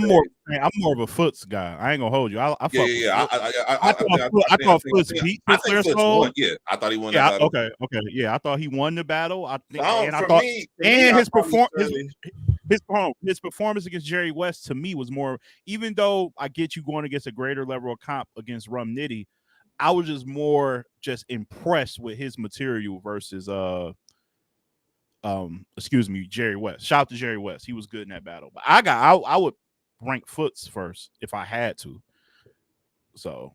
more of a Foots guy. I ain't gonna hold you. I thought Foots beat Flare Soul. Yeah, I thought he won that battle. Okay. I thought he won the battle. I think, his performance against Jerry West to me was more. Even though I get you going against a greater level of comp against Rum Nitty, I was just more impressed with his material versus Jerry West. Shout out to Jerry West. He was good in that battle. But I would rank Foots first if I had to. So,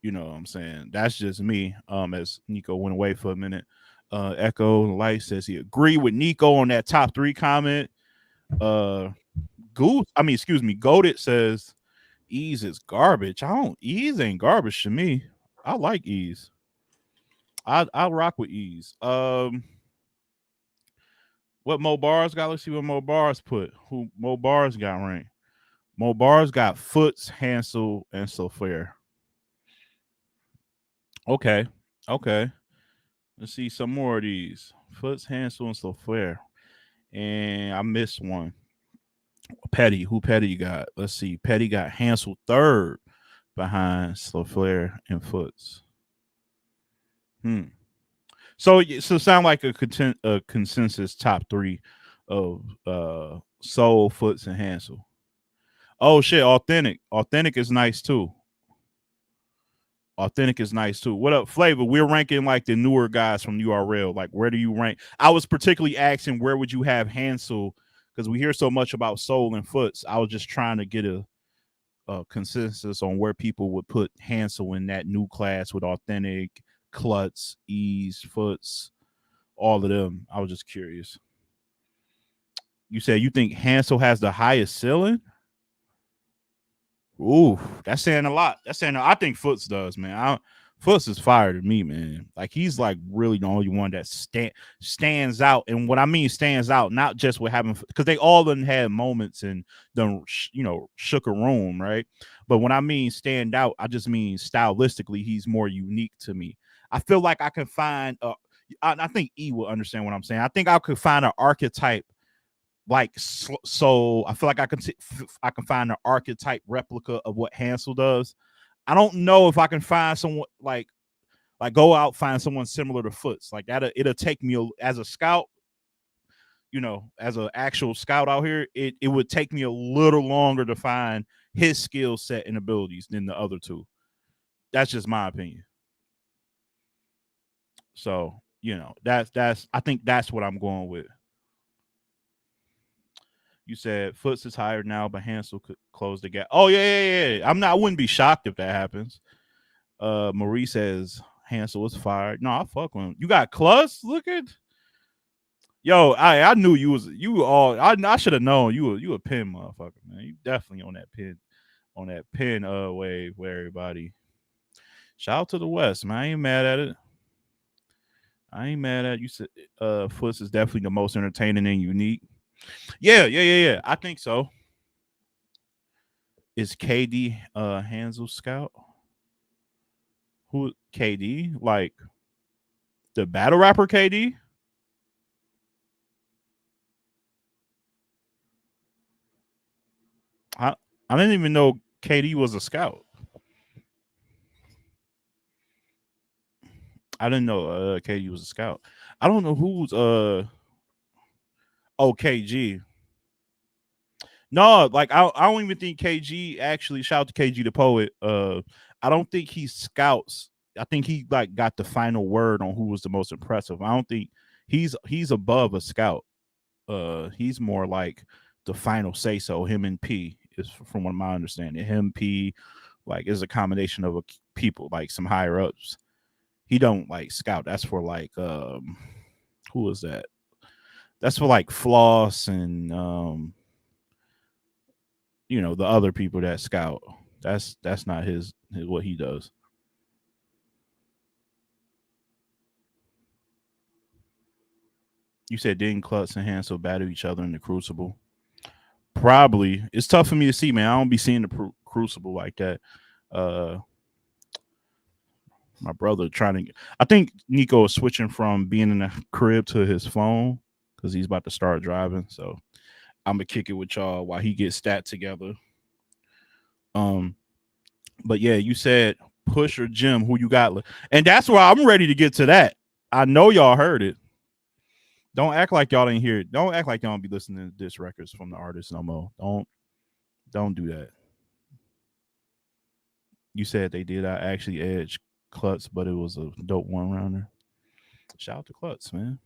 you know what I'm saying? That's just me. As Nico went away for a minute. Echo Light says he agreed with Nico on that top 3 comment. Goated says Ease is garbage. Ease ain't garbage to me. I like Ease. I'll rock with Ease. What Mo Bars got? Let's see what Mo Bars put. Who Mo Bars got ranked? Mo Bars got Foots, Hansel, and Flare. Okay. Let's see some more of these. Foots, Hansel, and Flare. And I missed one. Petty. Who Petty got? Let's see. Petty got Hansel 3rd behind Flare and Foots. So sound like a consensus top 3 of Soul, Foots, and Hansel. Oh shit, Authentic. Authentic is nice too. What up, Flavor? We're ranking like the newer guys from URL. Like, where do you rank? I was particularly asking where would you have Hansel, because we hear so much about Soul and Foots. I was just trying to get a consensus on where people would put Hansel in that new class with Authentic, Klutz, Ease, Foots, all of them. I was just curious. You said you think Hansel has the highest ceiling? Ooh, that's saying a lot. I think Foots does, man. Foots is fire to me, man. Like, he's like really the only one that stands out. And what I mean stands out, not just with having, because they all done had moments and done, shook a room, right? But when I mean stand out, I just mean stylistically, he's more unique to me. I feel like I can find, I think E will understand what I'm saying. I think I could find an archetype. Like, so I feel like I can find an archetype replica of what Hansel does. I don't know if I can find someone like go out, find someone similar to Foots. Like that, it'll take me as a scout, as an actual scout out here, it would take me a little longer to find his skill set and abilities than the other 2. That's just my opinion. So, I think that's what I'm going with. You said Foots is higher now, but Hansel could close the gap. Oh yeah. I wouldn't be shocked if that happens. Marie says Hansel is fired. No, I fuck with him. You got Klutz? Look at. Yo, I knew I should have known you a pin motherfucker, man. You definitely on that pin wave with everybody. Shout out to the West, man. I ain't mad at it. You said Foots is definitely the most entertaining and unique. Yeah. I think so. Is KD Hansel scout? Who KD? Like the battle rapper KD? I didn't even know KD was a scout. I didn't know KD was a scout. I don't know who's KG. No, like I don't even think KG actually, shout out to KG the poet. I don't think he scouts. I think he like got the final word on who was the most impressive. I don't think he's above a scout. He's more like the final say so. Him and P is from what my understanding. Him P like is a combination of people like some higher ups. He don't like scout. That's for like who is that? That's for like Floss and you know, the other people that scout. That's not his what he does. You said didn't Klutz and Hansel battle each other in the Crucible? Probably. It's tough for me to see, man. I don't be seeing the Crucible like that. My brother trying to. I think Nico is switching from being in the crib to his phone because he's about to start driving. So I'm gonna kick it with y'all while he gets stat together. But yeah, you said Push or Jim, who you got, and that's where I'm ready to get to that. I know y'all heard it. Don't act like y'all didn't hear it. Don't act like y'all don't be listening to diss records from the artists no more. Don't do that. You said they did. I actually edge Klutz, but it was a dope one rounder. Shout out to Klutz, man.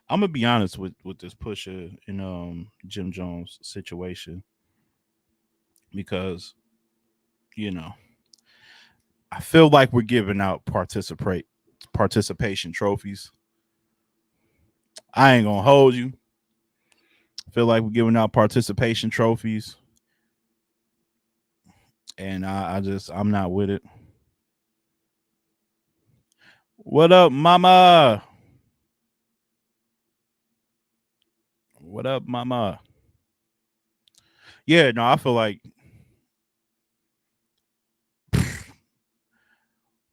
I'm gonna be honest with this Pusha and Jim Jones situation because you know I feel like we're giving out participation trophies. I ain't gonna hold you. I feel like we're giving out participation trophies, and I'm not with it. What up, mama? What up, mama? Yeah, no, I feel like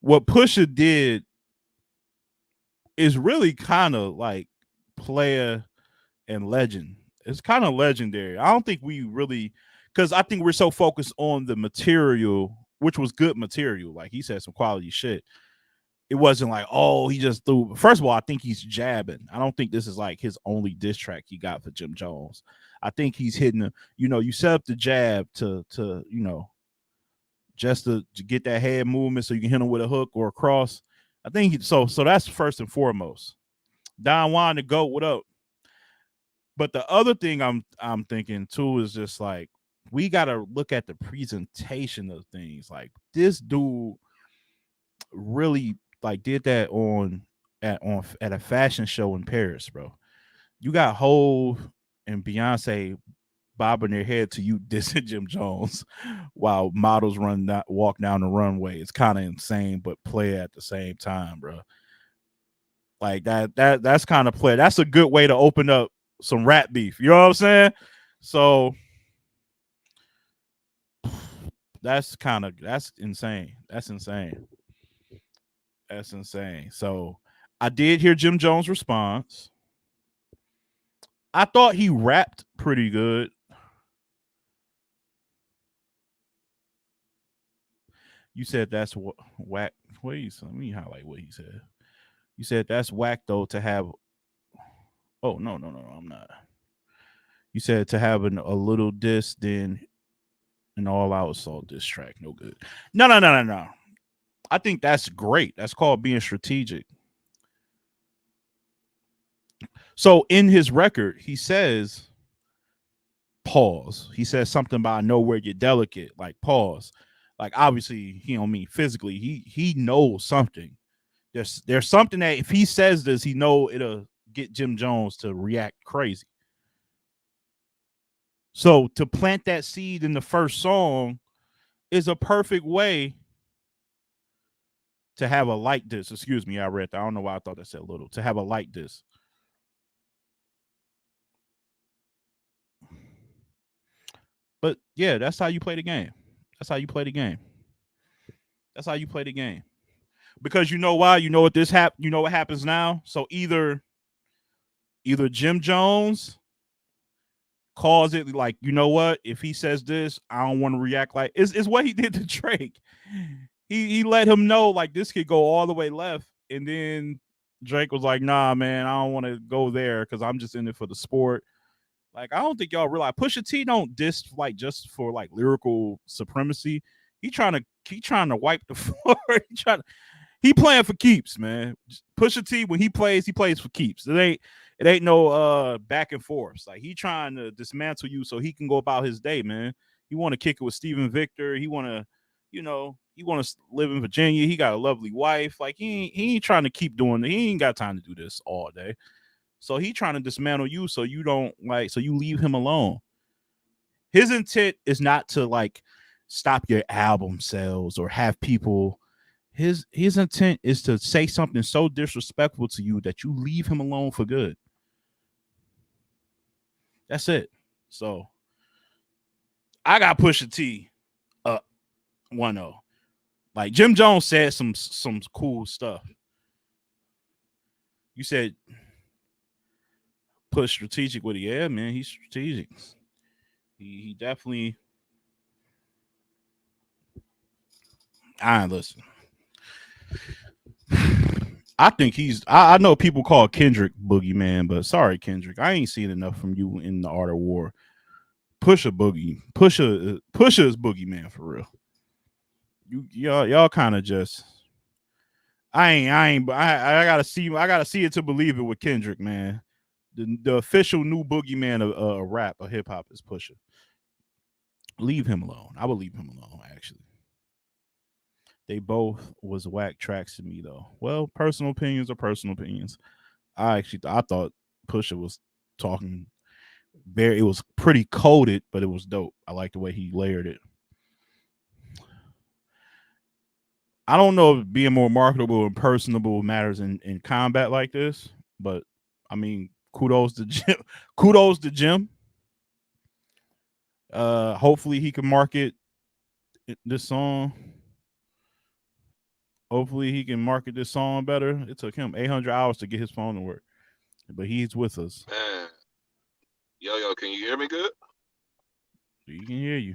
what Pusha did is really kind of like player and legend. It's kind of legendary. I don't think we really, because I think we're so focused on the material, which was good material. Like he said, some quality shit. It wasn't like, oh, he just threw. First of all, I think he's jabbing. I don't think this is like his only diss track he got for Jim Jones. I think he's hitting a, you set up the jab to just to get that head movement so you can hit him with a hook or a cross. I think so that's first and foremost. Don Juan the GOAT, what up? But the other thing I'm thinking too is just like we gotta look at the presentation of things. Like this dude really like did that at a fashion show in Paris, bro. You got Hove and Beyonce bobbing their head to you dissing Jim Jones while models walk down the runway. It's kind of insane, but play at the same time, bro. Like that's kind of play. That's a good way to open up some rap beef. You know what I'm saying? So that's insane. That's insane. That's insane. So I did hear Jim Jones' response. I thought he rapped pretty good. You said that's whack. Wait, let me highlight what he said. You said that's whack though to have. Oh no, I'm not. You said to have a little diss, then an all-out assault diss track. No good. No. I think that's great. That's called being strategic. So in his record, he says, pause. He says something about I know where you're delicate, like pause. Like obviously he don't mean physically. He knows something. There's something that if he says this, he know it'll get Jim Jones to react crazy. So to plant that seed in the first song is a perfect way to have a like this. Excuse me, I read that. I don't know why I thought that said little. To have a like this. But yeah, that's how you play the game. That's how you play the game. That's how you play the game. Because you know why? You know what you know what happens now? So either Jim Jones calls it like, you know what? If he says this, I don't want to react like it's what he did to Drake. He let him know like this could go all the way left. And then Drake was like, nah, man, I don't want to go there because I'm just in it for the sport. Like, I don't think y'all realize Pusha T don't diss like just for like lyrical supremacy. He trying to wipe the floor. He playing for keeps, man. Pusha T, when he plays for keeps. it ain't no back and forth. Like he trying to dismantle you so he can go about his day, man. He want to kick it with Steven Victor. He want to, he want to live in Virginia. He got a lovely wife. Like he ain't trying to keep doing. He ain't got time to do this all day. So he trying to dismantle you so you don't so you leave him alone. His intent is not to like stop your album sales or have people. His intent is to say something so disrespectful to you that you leave him alone for good. That's it. So I got Pusha T up 1-0. Like Jim Jones said some cool stuff. You said Push strategic with it. Yeah, man, he's strategic. He definitely. Listen. I think he's. I know people call Kendrick boogeyman, but sorry, Kendrick, I ain't seen enough from you in the Art of War. Pusha is boogeyman for real. Y'all kind of just. I gotta see it to believe it with Kendrick, man. The official new boogeyman of rap or hip hop is Pusha. Leave him alone. I would leave him alone, actually. They both was whack tracks to me though. Well, personal opinions are personal opinions. I thought Pusha was talking it was pretty coded, but it was dope. I like the way he layered it. I don't know if being more marketable and personable matters in combat like this, but I mean, kudos to Jim. Kudos to Jim. Hopefully he can market this song. Hopefully he can market this song better. It took him 800 hours to get his phone to work, but he's with us. Man. Yo, can you hear me good? He can hear you.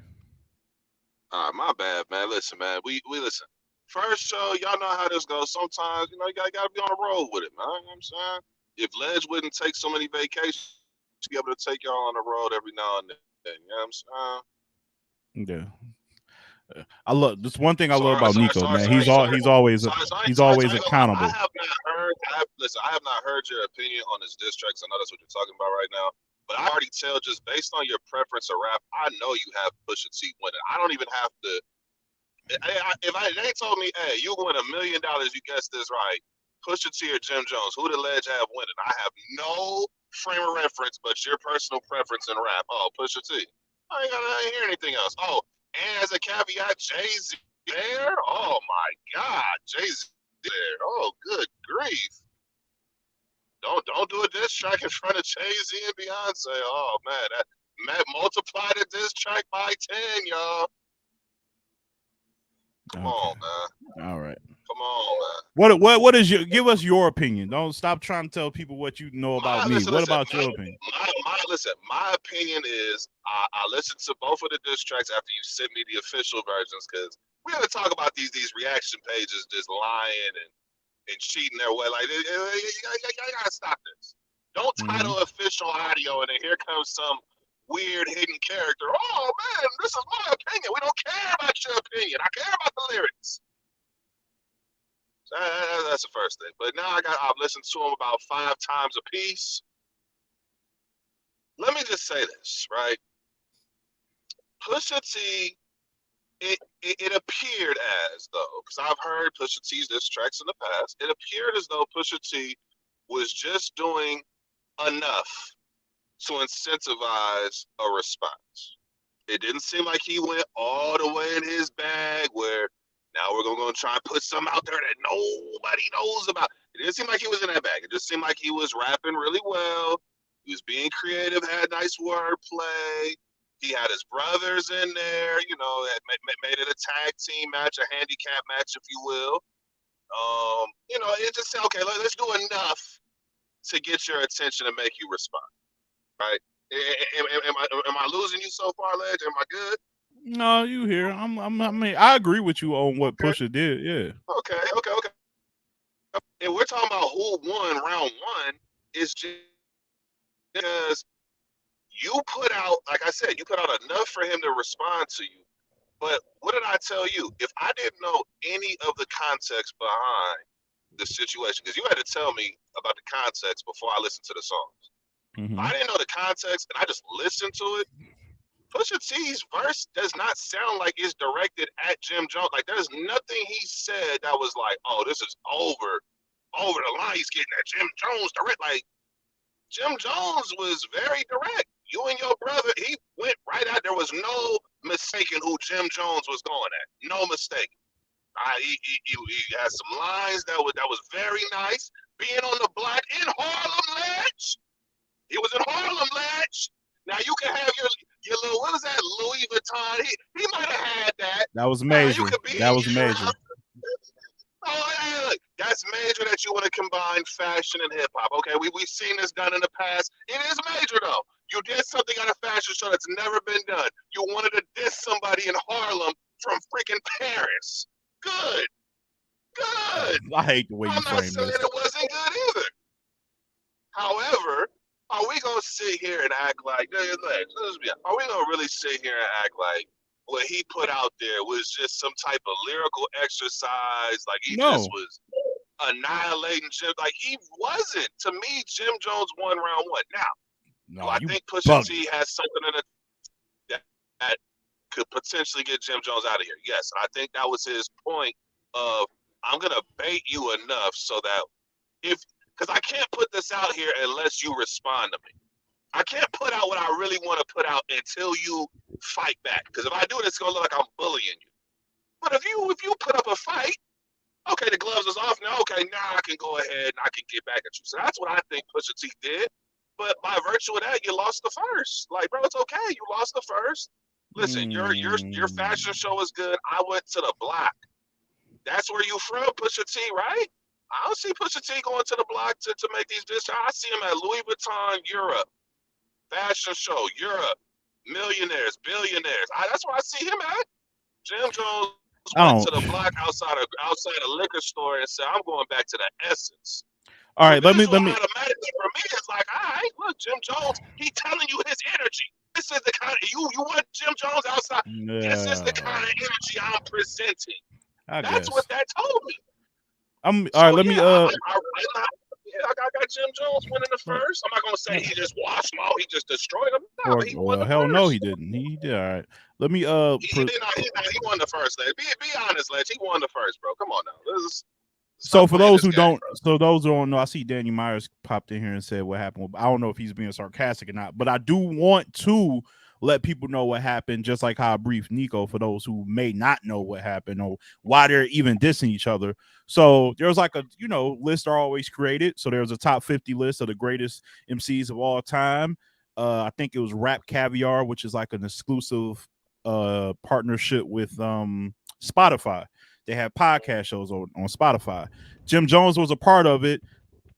All right, my bad, man. Listen, man. We listen. First show, y'all know how this goes. Sometimes, you gotta be on the road with it, man. You know what I'm saying? If Ledge wouldn't take so many vacations, to be able to take y'all on the road every now and then. You know what I'm saying? Yeah. I love this one thing I love about Nico, man. He's always accountable. I have not heard. I have not heard your opinion on this diss tracks. I know that's what you're talking about right now. But I already tell, just based on your preference of rap, I know you have Pusha T winning. I don't even have to. If they told me, hey, you win $1 million, you guessed this right, Pusha T or Jim Jones, who the Ledge have winning? I have no frame of reference but your personal preference in rap. Oh, Pusha T. I ain't hear anything else. Oh, and as a caveat, Jay-Z there? Oh, my God. Jay-Z there. Oh, good grief. Don't do a diss track in front of Jay-Z and Beyonce. Oh, man. That multiply the diss track by 10, y'all. Come on, man. All right. Come on, man. What is your? Give us your opinion. Don't stop trying to tell people what you know about me. What about your opinion? My opinion is I listened to both of the diss tracks after you sent me the official versions because we got to talk about these reaction pages just lying and cheating their way. Like, you gotta stop this. Don't title official audio and then here comes some weird hidden character. Oh man, this is my opinion. We don't care about your opinion. I care about the lyrics. That's the first thing. But now I've listened to them about 5 times a piece. Let me just say this, right? Pusha T, it appeared as though, because I've heard Pusha T's diss tracks in the past, it appeared as though Pusha T was just doing enough to incentivize a response. It didn't seem like he went all the way in his bag where now we're going to try and put something out there that nobody knows about. It didn't seem like he was in that bag. It just seemed like he was rapping really well. He was being creative, had nice wordplay. He had his brothers in there, made it a tag team match, a handicap match, if you will. It just said, okay, let's do enough to get your attention and make you respond. Right? Am I losing you so far, Ledge? Am I good? No, you here. I agree with you on what Pusha did. Yeah. Okay. And we're talking about who won round 1 is just because you put out, like I said, you put out enough for him to respond to you. But what did I tell you? If I didn't know any of the context behind the situation, because you had to tell me about the context before I listened to the songs. Mm-hmm. I didn't know the context, and I just listened to it. Pusha T's verse does not sound like it's directed at Jim Jones. Like, there's nothing he said that was like, oh, this is over the line. He's getting at Jim Jones direct. Like, Jim Jones was very direct. You and your brother, he went right out. There was no mistaking who Jim Jones was going at. No mistake. He had some lines that was very nice. Being on the block in Harlem, Ledge. He was in Harlem, Ledge. Now you can have your little, what was that, Louis Vuitton? He might have had that. That was major. That was major. Oh, hey, look, that's major that you want to combine fashion and hip hop. Okay, we've seen this done in the past. It is major though. You did something on a fashion show that's never been done. You wanted to diss somebody in Harlem from freaking Paris. Good. I hate the way you frame this. I'm not saying it wasn't good either. However, are we gonna sit here and act like? Are we gonna really sit here and act like what he put out there was just some type of lyrical exercise? Like he just was annihilating Jim. Like he wasn't. To me, Jim Jones won round one. Now, do I think Pusha T has something in it that could potentially get Jim Jones out of here? Yes, and I think that was his point of I'm gonna bait you enough so that because I can't put this out here unless you respond to me. I can't put out what I really want to put out until you fight back. Because if I do it, it's gonna look like I'm bullying you. But if you put up a fight, okay, the gloves is off now. Okay, now I can go ahead and I can get back at you. So that's what I think Pusha T did. But by virtue of that, you lost the first. Like, bro, it's okay. You lost the first. Listen, your fashion show is good. I went to the block. That's where you from, Pusha T, right? I don't see Pusha T going to the block to make these dishes. I see him at Louis Vuitton, Europe. Fashion show, Europe. Millionaires, billionaires. That's where I see him at. Jim Jones went to the block outside a liquor store and said, I'm going back to the essence. All right, let me. Automatically for me, it's like, all right, look, Jim Jones, he telling you his energy. This is the kind of you want Jim Jones outside. Yeah. This is the kind of energy I'm presenting. That's what that told me. All right, let me. I got Jim Jones winning the first. I'm not gonna say he just washed him out. He just destroyed him. No, he won the first. No, he didn't. He did. All right. Let me. He won the first. Ledge. Be honest, Ledge. He won the first, bro. Come on now. So for those who don't know, I see Danny Myers popped in here and said what happened. I don't know if he's being sarcastic or not, but I do want to let people know what happened, just like how I briefed Nico for those who may not know what happened or why they're even dissing each other. So there's like a, lists are always created. So there's a top 50 list of the greatest MCs of all time. I think it was Rap Caviar, which is like an exclusive partnership with Spotify. They have podcast shows on Spotify. Jim Jones was a part of it.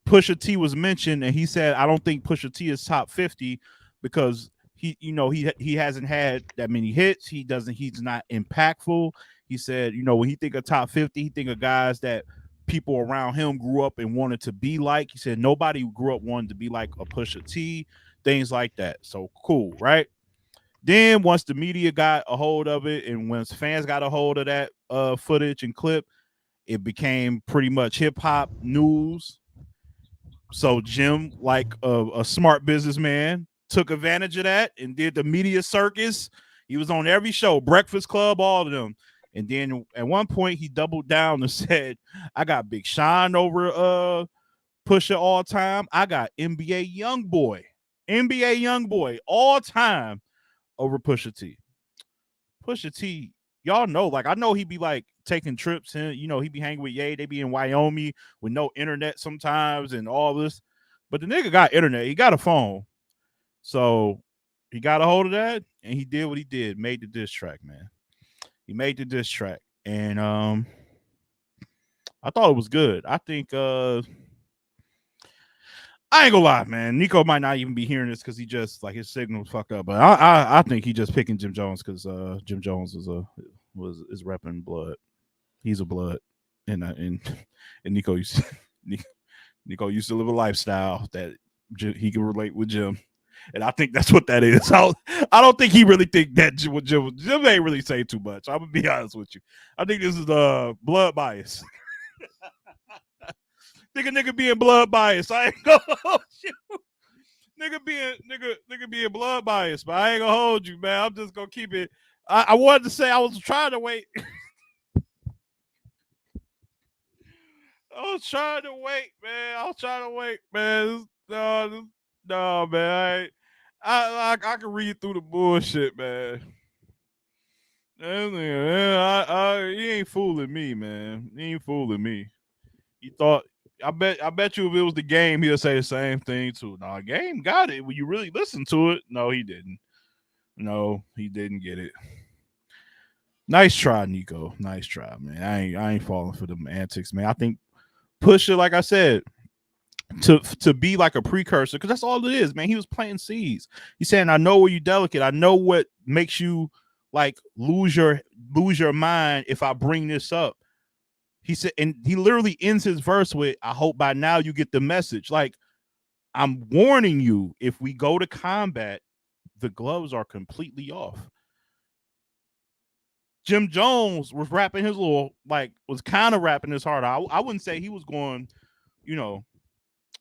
Pusha T was mentioned, and he said, I don't think Pusha T is top 50 because he hasn't had that many hits. He's not impactful. He said, when he think of top 50, he think of guys that people around him grew up and wanted to be like. He said nobody grew up wanting to be like a Pusha T, things like that. So cool, right? Then once the media got a hold of it and once fans got a hold of that footage and clip, it became pretty much hip hop news. So Jim, like a smart businessman, took advantage of that and did the media circus. He was on every show, Breakfast Club, all of them. And then at one point he doubled down and said, I got Big Sean over Pusha all time. I got NBA Youngboy all time over Pusha T. Pusha T, y'all know, like I know he be like taking trips and he be hanging with Ye. They be in Wyoming with no internet sometimes and all this. But the nigga got internet. He got a phone. So he got a hold of that and he did what he did, made the diss track, man. He made the diss track. And I thought it was good. I think I ain't gonna lie, man. Nico might not even be hearing this because he just like his signal's fucked up. But I think he just picking Jim Jones because Jim Jones is repping blood. He's a blood, and Nico used to live a lifestyle that he can relate with Jim, and I think that's what that is. I don't think he really think that Jim ain't really say too much. I'm gonna be honest with you. I think this is blood bias. nigga being blood biased. I ain't gonna hold you. Nigga being blood biased, but I ain't gonna hold you, man. I'm just gonna keep it. I wanted to say I was trying to wait. I was trying to wait, man. No, man. I can read through the bullshit, man. He ain't fooling me, man. He ain't fooling me. He thought. I bet you if it was the game, he'll say the same thing too. No, game got it. When you really listen to it, no, he didn't. No, he didn't get it. Nice try, Nico. Nice try, man. I ain't falling for them antics, man. I think Pusha, like I said, to be like a precursor, because that's all it is, man. He was planting seeds. He's saying, I know where you delicate. I know what makes you like lose your mind if I bring this up. He said, and he literally ends his verse with, I hope by now you get the message. Like, I'm warning you, if we go to combat, the gloves are completely off. Jim Jones was rapping his was kind of rapping his heart out. I wouldn't say he was going,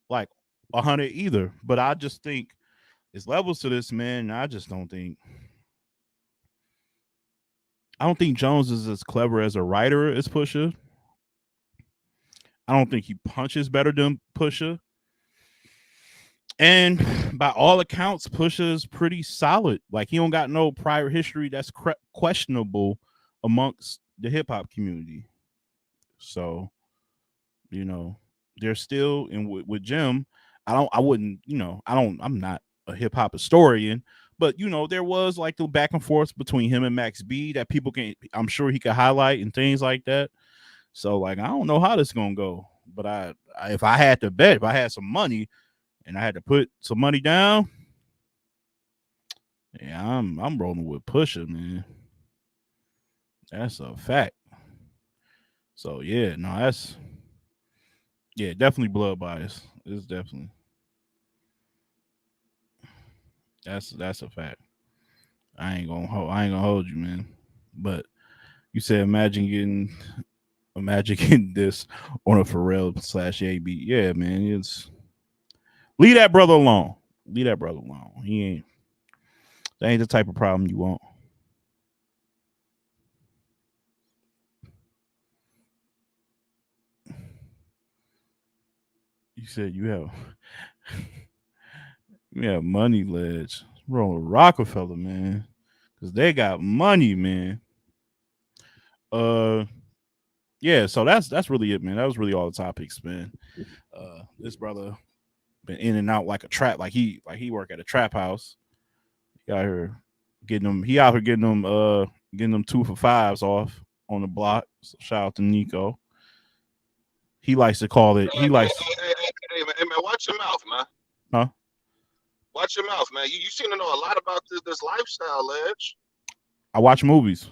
like 100 either, but I just think there's levels to this, man. I don't think Jones is as clever as a writer as Pusha. I don't think he punches better than Pusha. And by all accounts, Pusha is pretty solid. Like, he don't got no prior history that's questionable amongst the hip hop community. So, they're still with Jim. I'm not a hip hop historian, but there was like the back and forth between him and Max B that I'm sure he could highlight and things like that. So, like, I don't know how this is gonna go, but if I had to bet, if I had some money and I had to put some money down, yeah, I'm rolling with Pusha, man. That's a fact. So yeah, no, definitely blood bias. It's definitely that's a fact. I ain't gonna hold you, man. But you said imagine getting this on a Pharrell/AB. Yeah, man. It's leave that brother alone. That ain't the type of problem you want. You said you have money, Ledge. Roll Rockefeller, man. Because they got money, man. Yeah, so that's really it, man. That was really all the topics, man. This brother been in and out like a trap, like he work at a trap house. He out here getting them 2 for 5s off on the block. So shout out to Nico. He likes to call it. Hey, man, watch your mouth, man. Huh? Watch your mouth, man. You seem to know a lot about this lifestyle, Ledge. I watch movies.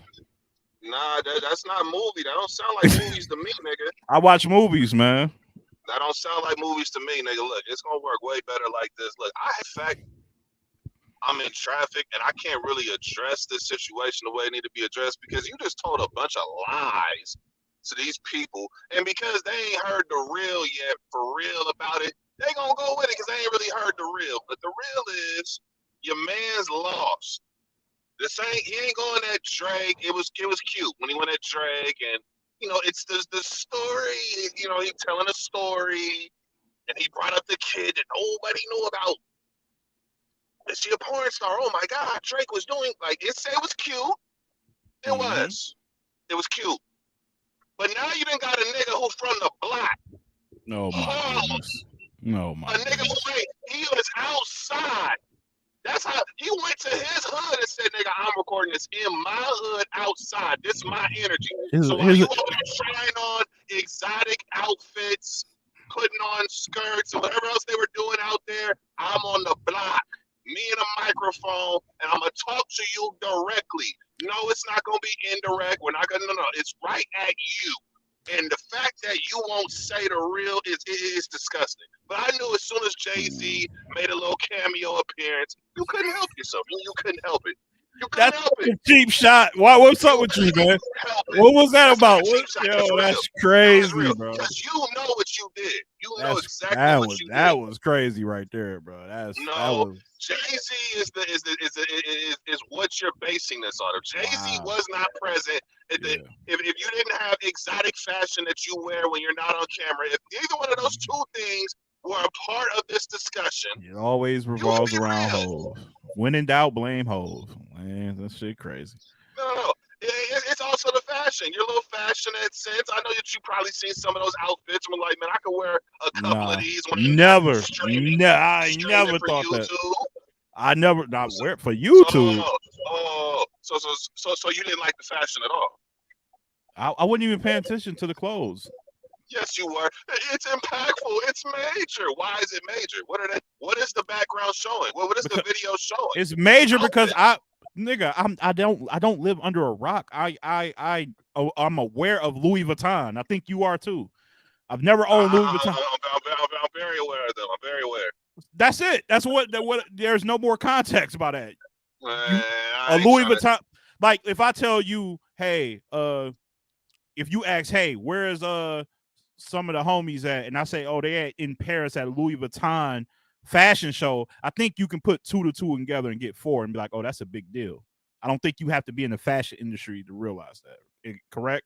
Nah, that's not a movie. That don't sound like movies to me, nigga. I watch movies, man. That don't sound like movies to me, nigga. Look, it's gonna work way better like this. Look, I'm in traffic and I can't really address this situation the way it need to be addressed because you just told a bunch of lies to these people, and because they ain't heard the real yet, for real about it, they gonna go with it because they ain't really heard the real. But the real is your man's lost. He ain't going at Drake. It was cute when he went at Drake, and it's the story. He telling a story, and he brought up the kid that nobody knew about. Is she a porn star? Oh my God, Drake was doing it was cute. It was cute. But now you done got a nigga who from the block. No, my goodness. No, my goodness. A nigga he was outside. That's how he went to his hood and said, nigga, I'm recording this in my hood outside. This is my energy. So while you over there trying on exotic outfits, putting on skirts and whatever else they were doing out there, I'm on the block. Me and a microphone, and I'm going to talk to you directly. No, it's not going to be indirect. We're not going to, no. It's right at you. And the fact that you won't say the real is disgusting. But I knew as soon as Jay-Z made a little cameo appearance, you couldn't help yourself. You couldn't help it. You couldn't That's help a it. cheap shot. What's up with you, man? Help it. What was that That's about? not a cheap shot. Yo, That's real. that's crazy, real. bro. Because you know what you did. You know exactly that what was you that did. was crazy right there, bro. That was Jay-Z is what you're basing this on. If Jay-Z was not present, if you didn't have exotic fashion that you wear when you're not on camera, if neither one of those two things were a part of this discussion, it always revolves around Hov. When in doubt, blame Hov. Man, that shit crazy. No. It's also the fashion. Your little fashion sense. I know that you probably seen some of those outfits. I'm like, man, I could wear a couple of these. When Never. I never thought YouTube. that. I never not wear it for YouTube. So you didn't like the fashion at all? I wasn't even paying attention to the clothes. Yes, you were. It's impactful. It's major. Why is it major? What is the background showing? What is the video showing? It's major because I don't live under a rock. I'm aware of Louis Vuitton. I think you are too. I've never owned Louis Vuitton. I'm very aware of them. I'm very aware. That's it. That's what. There's no more context about that. A Louis Vuitton. Like if I tell you, hey, if you ask, hey, where's some of the homies at, and I say, oh, they at in Paris at a Louis Vuitton fashion show, I think you can put 2 to 2 together and get 4 and be like, oh, that's a big deal. I don't think you have to be in the fashion industry to realize that. Correct?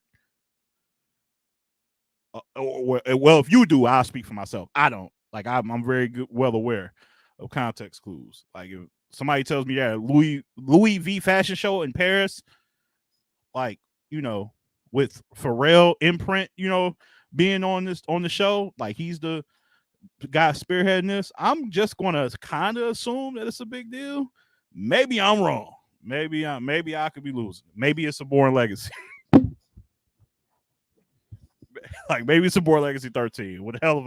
Well, if you do, I'll speak for myself. I don't. Like I'm very well aware of context clues. Like if somebody tells me that Louis V fashion show in Paris, like with Pharrell imprint, being on the show, like he's the guy spearheading this, I'm just gonna kind of assume that it's a big deal. Maybe I'm wrong. Maybe I could be losing. Maybe it's a Born Legacy. Like maybe it's a Born Legacy 13. What the hell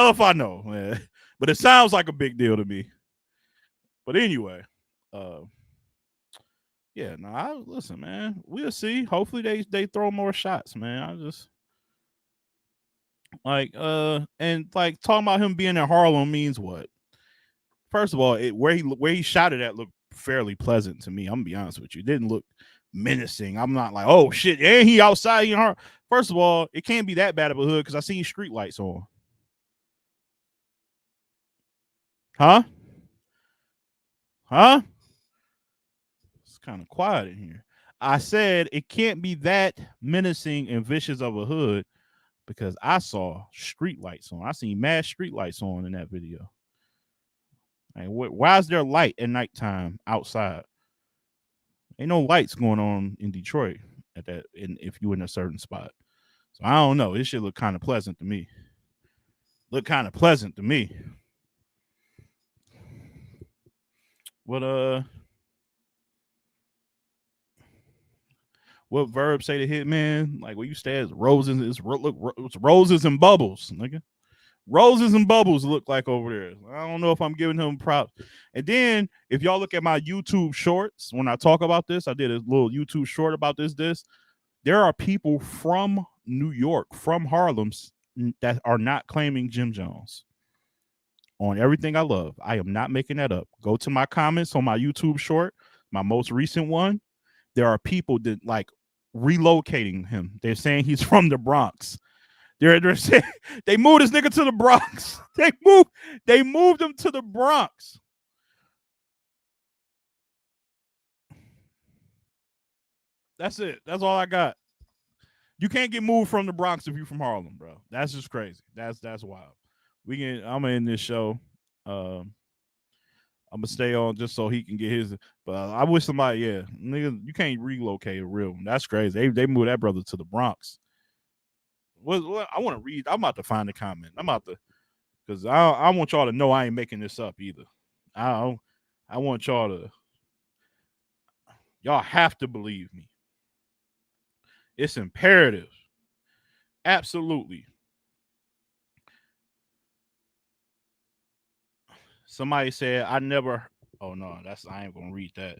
if I know, man? But it sounds like a big deal to me. But anyway, yeah, listen, man. We'll see. Hopefully they throw more shots, man. I just and like talking about him being in Harlem means what? First of all, where he shot it at looked fairly pleasant to me. I'm gonna be honest with you. It didn't look menacing. I'm not like, oh shit, and he outside in Harlem. First of all, it can't be that bad of a hood because I seen street lights on. Huh? It's kind of quiet in here. I said it can't be that menacing and vicious of a hood because I saw street lights on. I seen mad street lights on in that video. Like, why is there light at nighttime outside? Ain't no lights going on in Detroit at that. If you in a certain spot, so I don't know. This shit look kind of pleasant to me. What verb say to Hitman? Like what you said, roses. It's roses and bubbles, nigga. Roses and bubbles look like over there. I don't know if I'm giving him props. And then if y'all look at my YouTube shorts, when I talk about this, I did a little YouTube short about this. There are people from New York, from Harlem, that are not claiming Jim Jones. On everything I love. I am not making that up. Go to my comments on my YouTube short, my most recent one. There are people that like relocating him. They're saying he's from the Bronx. They're saying they moved this nigga to the Bronx. They moved him to the Bronx. That's it. That's all I got. You can't get moved from the Bronx if you're from Harlem, bro. That's just crazy. That's wild. I'm gonna end this show. I'm gonna stay on just so he can get his. But I wish somebody, nigga, you can't relocate a real. That's crazy. They moved that brother to the Bronx. What I want to read. I'm about to find the comment. I'm about to, because I want y'all to know I ain't making this up either. I want y'all have to believe me. It's imperative. Absolutely. Somebody said I never. Oh no, I ain't gonna read that.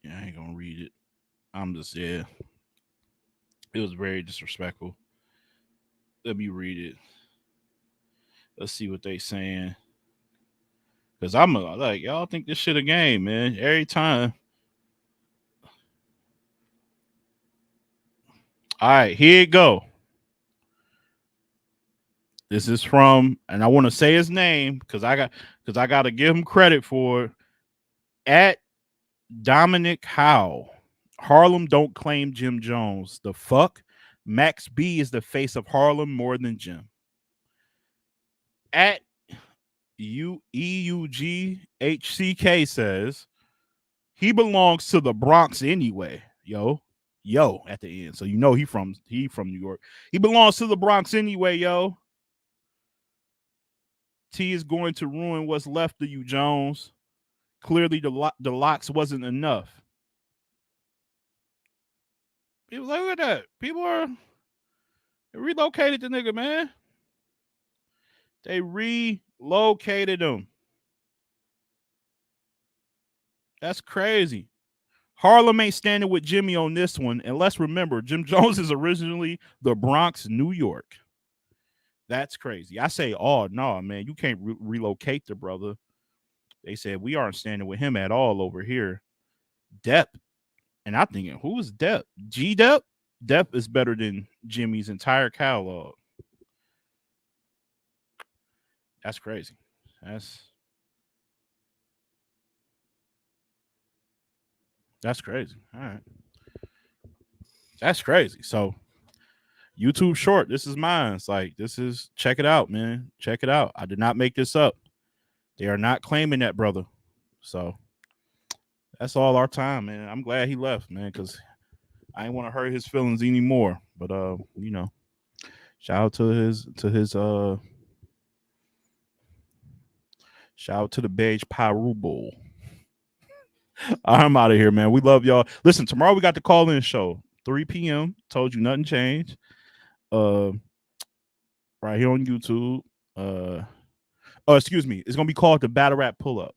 Yeah, I ain't gonna read it. I'm just It was very disrespectful. Let me read it. Let's see what they saying. Because I'm like, y'all think this shit a game, man. Every time. All right, here it go. This is from, and I want to say his name because I got to give him credit for it. At Dominic Howe. Harlem don't claim Jim Jones. The fuck? Max B is the face of Harlem more than Jim. At EUGHCK says he belongs to the Bronx anyway. Yo at the end. So you know he from New York. He belongs to the Bronx anyway, yo. T is going to ruin what's left of you, Jones. Clearly the locks wasn't enough. People look at that. People are relocated the nigga, man. They relocated him. That's crazy. Harlem ain't standing with Jimmy on this one. And let's remember, Jim Jones is originally the Bronx, New York. That's crazy. I say, oh, no, man, you can't relocate the brother. They said, we aren't standing with him at all over here. Depp. And I'm thinking, who is Depp? G Depp? Depp is better than Jimmy's entire catalog. That's crazy. That's crazy. All right. That's crazy. So YouTube short, this is mine. It's like, check it out, man. Check it out. I did not make this up. They are not claiming that, brother. So that's all our time, man. I'm glad he left, man, because I didn't want to hurt his feelings anymore. But you know, shout out to the Beige Pyru Bowl. I'm out of here, man. We love y'all. Listen, tomorrow we got the call-in show, 3 p.m. Told you nothing changed. Right here on YouTube. Excuse me. It's gonna be called the Battle Rap Pull-Up.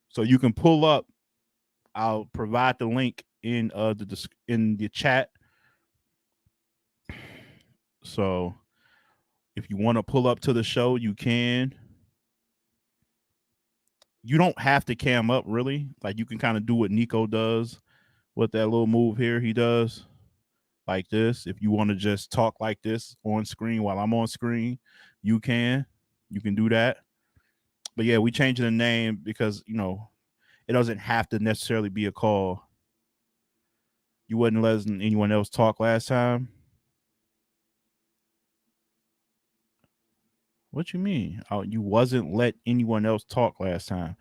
So you can pull up. I'll provide the link in the chat. So if you want to pull up to the show, you can. You don't have to cam up, really. Like, you can kind of do what Nico does with that little move here he does, like this. If you want to just talk like this on screen while I'm on screen, you can do that. But yeah, we changed the name because, you know, it doesn't have to necessarily be a call. You wasn't letting anyone else talk last time. What you mean? Oh, you wasn't let anyone else talk last time.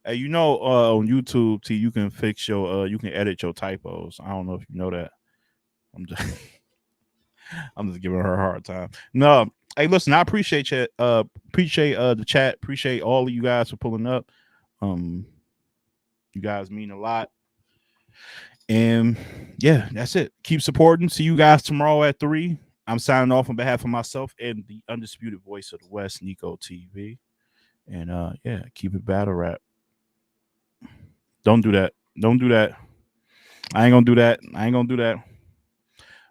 Hey, you know, on YouTube, T, you can fix your, you can edit your typos. I don't know if you know that. I'm just giving her a hard time. No, hey, listen, I appreciate you. Appreciate the chat. Appreciate all of you guys for pulling up. You guys mean a lot. And yeah, that's it. Keep supporting. See you guys tomorrow at 3. I'm signing off on behalf of myself and the undisputed voice of the West, Nico TV. And yeah, keep it battle rap. Don't do that. Don't do that. I ain't gonna do that.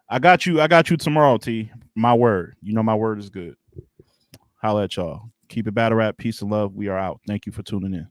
I got you tomorrow, T. My word. You know my word is good. Holla at y'all. Keep it battle rap. Peace and love. We are out. Thank you for tuning in.